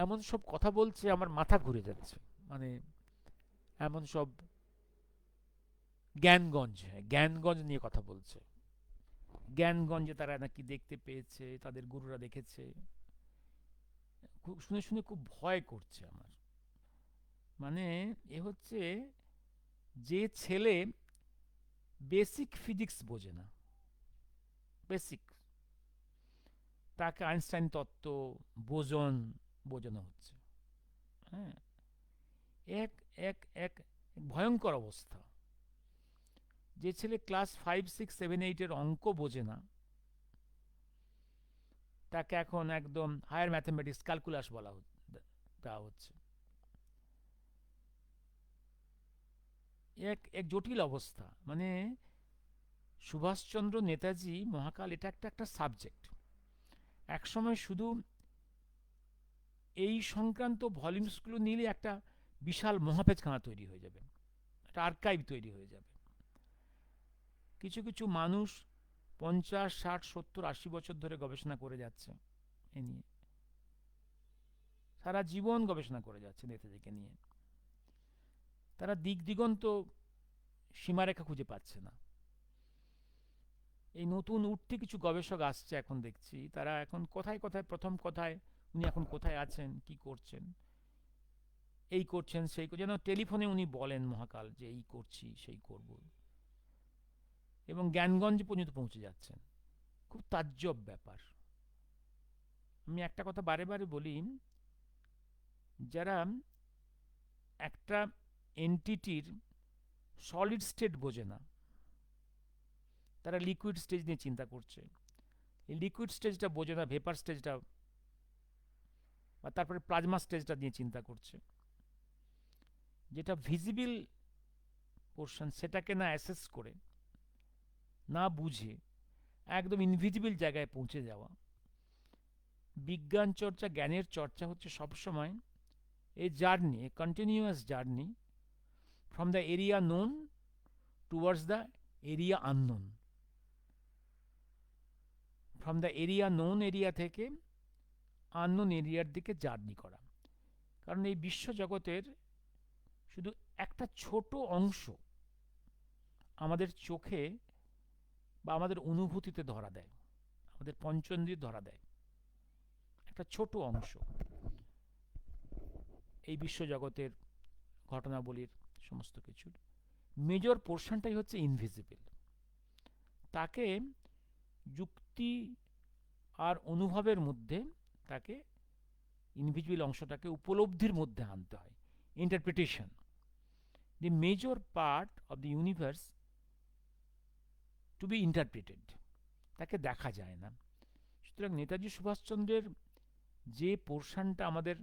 Speaker 1: এমন সব কথা বলছে, আমার মাথা ঘুরে যাচ্ছে। মানে এমন সব জ্ঞানগঞ্জ নিয়ে কথা বলছে। জ্ঞানগঞ্জে তারা নাকি দেখতে পেয়েছে, তাদের গুরুরা দেখেছে। শুনে শুনে খুব ভয় করছে আমার। মানে এ হচ্ছে যে ছেলে বেসিক ফিজিক্স বোঝে না, বেসিক, তাকে আইনস্টাইন তত্ত্ব, বোজন বোঝানো হচ্ছে। হ্যাঁ, এক এক এক ভয়ঙ্কর অবস্থা। যে ছেলে ক্লাস 5, 6, 7, 8 অঙ্ক বোঝে না, তাকে এখন একদম হায়ার ম্যাথমেটিক্স, ক্যালকুলাস বলা দেওয়া হচ্ছে। এক এক জটিল অবস্থা। মানে সুভাষচন্দ্র, নেতাজি, মহাকাল এটা একটা একটা সাবজেক্ট। একসময় শুধু এই সংক্রান্ত ভলিউমসগুলো নিলে একটা বিশাল মহাপেজখানা তৈরি হয়ে যাবে, একটা আর্কাইভ তৈরি হয়ে যাবে। কিছু কিছু মানুষ 50, 60, 70, 80 বছর ধরে গবেষণা করে যাচ্ছে এ নিয়ে, সারা জীবন গবেষণা করে যাচ্ছে নেতাজিকে নিয়ে। তারা দিক দিগন্ত সীমারেখা খুঁজে পাচ্ছে না। এই নতুন উঠতি কিছু গবেষক আসছে এখন দেখছি, তারা এখন কথায় কথায় প্রথম কথায় উনি এখন কোথায় আছেন, কি করছেন, এই করছেন সেই যেন টেলিফোনে উনি বলেন মহাকাল যে এই করছি সেই করব, এবং জ্ঞানগঞ্জ পর্যন্ত পৌঁছে যাচ্ছেন। খুব তাজ্জব ব্যাপার। আমি একটা কথা বারে বারে বলি, যারা একটা এন্টিটির সলিড স্টেট বোঝে না, তারা লিকুইড স্টেজ নিয়ে চিন্তা করছে। এই লিকুইড স্টেজটা বোঝে না, ভেপার স্টেজটা বা তারপরে প্লাজমা স্টেজটা নিয়ে চিন্তা করছে। যেটা ভিজিবল পোর্শন সেটাকে না অ্যাসেস করে, না বুঝে একদম ইনভিজিবল জায়গায় পৌঁছে যাওয়া। বিজ্ঞান চর্চা, জ্ঞানের চর্চা হচ্ছে সবসময় a journey, A continuous journey from the area known towards the area unknown, from the area known area থেকে আননোন এরিয়ার দিকে জার্নি করা। কারণ এই বিশ্বজগতের শুধু একটা ছোট অংশ আমাদের চোখে বা আমাদের অনুভূতিতে ধরা দেয়, আমাদের পঞ্চেন্দ্রিয় ধরা দেয়, একটা ছোট অংশ এই বিশ্বজগতের ঘটনাবলীর সমস্ত কিছুর। মেজর পোর্শনটাই হচ্ছে ইনভিজিবল। তাকে যুক্তি আর অনুভবের মধ্যে, তাকে ইনভিজিবল অংশটাকে উপলব্ধির মধ্যে আনতে হয়, interpretation. The major part of the universe to be interpreted, তাকে দেখা যায় না। সুতরাং নেতাজি সুভাষচন্দ্রের যে পোর্শনটা আমাদের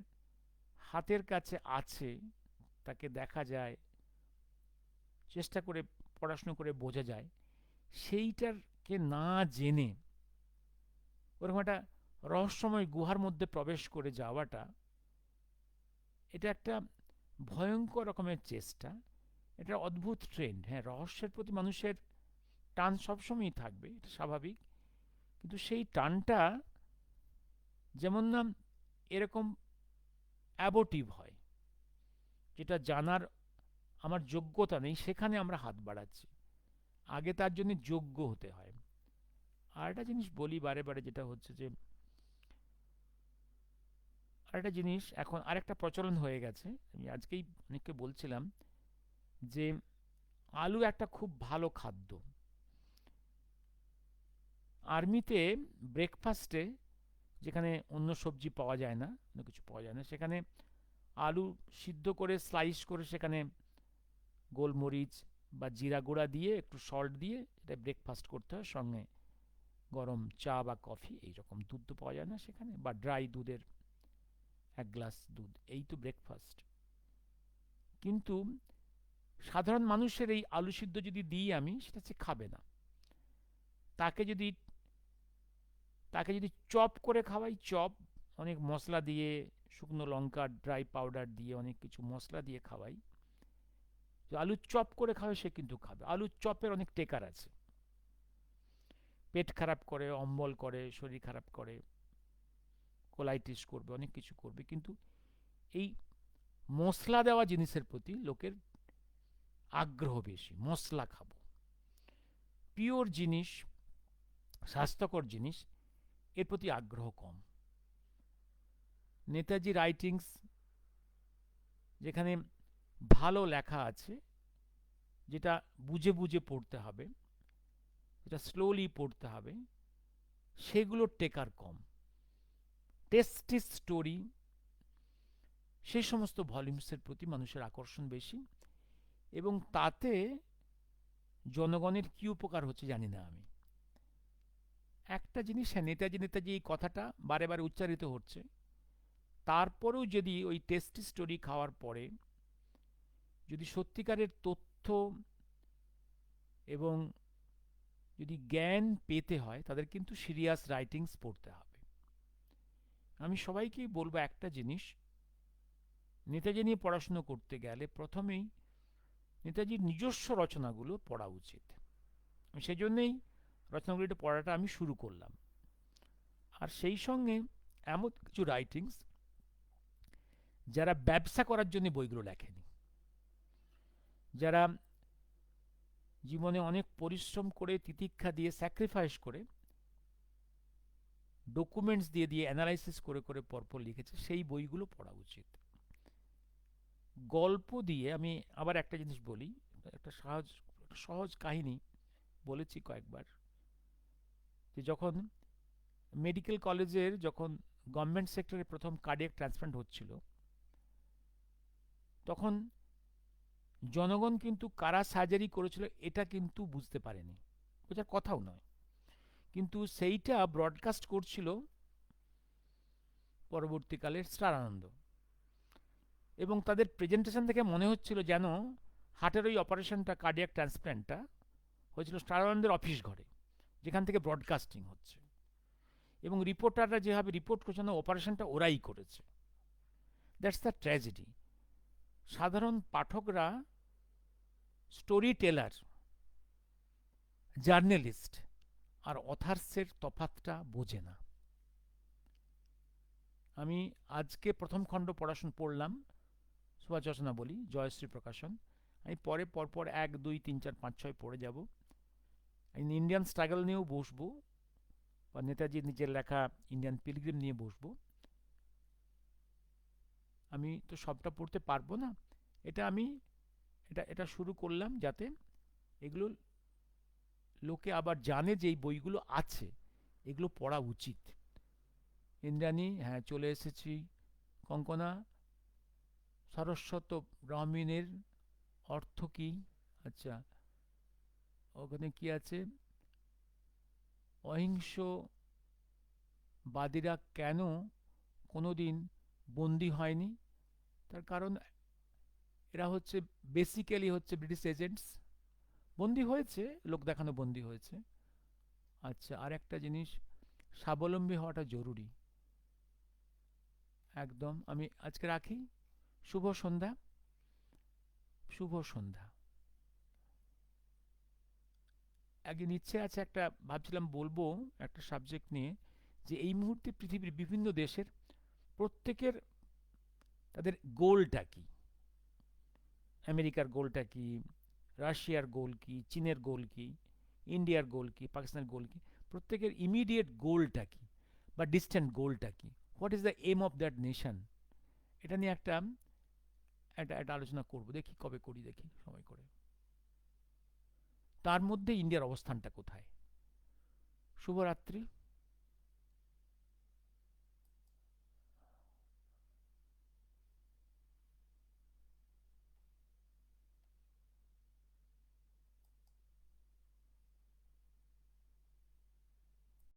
Speaker 1: হাতের কাছে আছে, তাকে দেখা যায়, চেষ্টা করে পড়াশুনো করে বোঝা যায়, সেইটাকে না জেনে ওরকম একটা রহস্যময় গুহার মধ্যে প্রবেশ করে যাওয়াটা, এটা একটা ভয়ঙ্কর রকমের চেষ্টা, এটা অদ্ভুত ট্রেন্ড। হ্যাঁ, রহস্যের প্রতি মানুষের টান সবসময়ই থাকবে, এটা স্বাভাবিক, কিন্তু সেই টানটা যেমন না এরকম অ্যাবোটিভ হয়, যেটা জানার আমার যোগ্যতা নেই, সেখানে আমরা হাত বাড়াচ্ছি, আগে তার জন্য যোগ্য হতে হয়। আর একটা জিনিস বলি বারে বারে, যেটা হচ্ছে যে আরেকটা জিনিস এখন আরেকটা প্রচলন হয়ে গেছে, আমি আজকেই অনেককে বলছিলাম, যে আলু একটা খুব ভালো খাদ্য। আর্মিতে ব্রেকফাস্টে, যেখানে অন্য সবজি পাওয়া যায় না, অন্য কিছু পাওয়া যায় না, সেখানে আলু সিদ্ধ করে স্লাইস করে সেখানে গোলমরিচ বা জিরা গুঁড়া দিয়ে একটু সল্ট দিয়ে এটা ব্রেকফাস্ট করতে হয়, সঙ্গে গরম চা বা কফি। এইরকম দুধ তো পাওয়া যায় না সেখানে, বা ড্রাই দুধের এক গ্লাস দুধ, এই তো ব্রেকফাস্ট। কিন্তু সাধারণ মানুষের এই আলু সিদ্ধ যদি দিই আমি, সেটা সে খাবে না। তাকে যদি তাকে যদি চপ করে খাওয়াই, চপ অনেক মশলা দিয়ে, শুকনো লঙ্কা ড্রাই পাউডার দিয়ে, অনেক কিছু মশলা দিয়ে খাওয়াই, আলু চপ করে খাওয়াই, সে কিন্তু খাবে। আলুর চপের অনেক টেকার আছে, পেট খারাপ করে, অম্বল করে, শরীর খারাপ করে, কোলাইটিস করবে, অনেক কিছু করবে। কিন্তু এই মশলা দেওয়া জিনিসের প্রতি লোকের আগ্রহ বেশি, মশলা খাবো। পিওর জিনিস, স্বাস্থ্যকর জিনিস, এর প্রতি আগ্রহ কম। নেতাজি রাইটিংস, যেখানে ভালো লেখা আছে, যেটা বুঝে বুঝে পড়তে হবে, যেটা স্লোলি পড়তে হবে, সেগুলোর টেকার কম। টেস্টি স্টোরি, সেই সমস্ত ভলিউমসের প্রতি মানুষের আকর্ষণ বেশি, এবং তাতে জনগণের কি উপকার হচ্ছে জানি না আমি। একটা জিনিস, হ্যাঁ, নেতাজি নেতাজি এই কথাটা বারে বারে উচ্চারিত হচ্ছে, তারপরেও যদি ওই টেস্টি স্টোরি খাওয়ার পরে যদি সত্যিকারের তথ্য এবং যদি জ্ঞান পেতে হয়, তাদের কিন্তু সিরিয়াস রাইটিংস পড়তে হবে। আমি সবাইকেই বলবো একটা জিনিস, নেতাজি নিয়ে পড়াশুনো করতে গেলে প্রথমেই নেতাজির নিজস্ব রচনাগুলো পড়া উচিত। সেই জন্যেই রচনাগুলো পড়াটা আমি শুরু করলাম। আর সেই সঙ্গে এমন কিছু রাইটিংস যারা ব্যবসা করার জন্য বইগুলো লেখেনি, যারা জীবনে অনেক পরিশ্রম করে, তিতিক্ষা দিয়ে, স্যাক্রিফাইস করে, ডকুমেন্টস দিয়ে দিয়ে, অ্যানালাইসিস করে করে পরপর লিখেছে, সেই বইগুলো পড়া উচিত। গল্প দিয়ে আমি আবার একটা জিনিস বলি, একটা সহজ সহজ কাহিনী বলেছি কয়েকবার, যে যখন মেডিকেল কলেজের, যখন গভর্নমেন্ট সেক্টরে প্রথম কার্ডিয়াক ট্রান্সপ্লান্ট হচ্ছিল, তখন জনগণ কিন্তু কারা সার্জারি করেছিল এটা কিন্তু বুঝতে পারেনি, বোঝার কথাও নয়। কিন্তু সেইটা ব্রডকাস্ট করছিল পরবর্তীকালে স্টার আনন্দ, এবং তাদের প্রেজেন্টেশন থেকে মনে হচ্ছিল যেন হার্টের ওই অপারেশনটা, কার্ডিয়াক ট্রান্সপ্ল্যান্টটা হয়েছিল স্টার আনন্দের অফিস ঘরে, যেখান থেকে ব্রডকাস্টিং হচ্ছে, এবং রিপোর্টাররা যেভাবে রিপোর্ট করছে না, অপারেশনটা ওরাই করেছে। That's the tragedy. সাধারণ পাঠকরা, স্টোরি টেলার, জার্নালিস্ট আর অথার্সের তফাতটা বোঝে না। আমি আজকে প্রথম খণ্ড পড়াশোনা পড়লাম, সুভাষ রচনা বলি, জয়শ্রী প্রকাশন। আমি পরে পরপর 1 2 3 4 5 6 পড়ে যাব। ইন্ডিয়ান স্ট্রাগল নিয়েও বসবো, বা নেতাজির নিজের লেখা ইন্ডিয়ান পিলগ্রিম নিয়ে বসবো। আমি তো সবটা পড়তে পারবো না, এটা আমি এটা এটা শুরু করলাম যাতে এগুলো লোকে আবার জানে যে এই বইগুলো আছে, এগুলো পড়া উচিত। ইন্দ্রাণী, হ্যাঁ চলে এসেছি। কঙ্কনা, সারস্বত ব্রাহ্মণের অর্থ কি? আচ্ছা, ওখানে কি আছে? অহিংসবাদীরা কেন কোনোদিন বন্দী হয়নি? তার কারণ এরা হচ্ছে বেসিক্যালি হচ্ছে ব্রিটিশ এজেন্টস। বন্দী হয়েছে, লোক দেখানো বন্দী হয়েছে। আচ্ছা, আর একটা জিনিস, স্বাবলম্বী হওয়াটা জরুরি। একদম, আমি আজকে রাখি। শুভ সন্ধ্যা। শুভ সন্ধ্যা। একদিন ইচ্ছে আছে, একটা ভাবছিলাম বলবো একটা সাবজেক্ট নিয়ে, যে এই মুহূর্তে পৃথিবীর বিভিন্ন দেশের প্রত্যেকের তাদের গোলটা কি। আমেরিকার গোলটা কি, রাশিয়ার গোল কি, চীনের গোল কি, ইন্ডিয়ার গোল কি, পাকিস্তানের গোল কি, প্রত্যেকের ইমিডিয়েট গোলটা কি বা ডিস্ট্যান্ট গোলটা কি, what is the aim of that nation. এটা নিয়ে একটা একটা একটা আলোচনা করব, দেখি কবে করি, দেখি সময় করে। তার মধ্যে ইন্ডিয়ার অবস্থানটা কোথায়। শুভরাত্রি।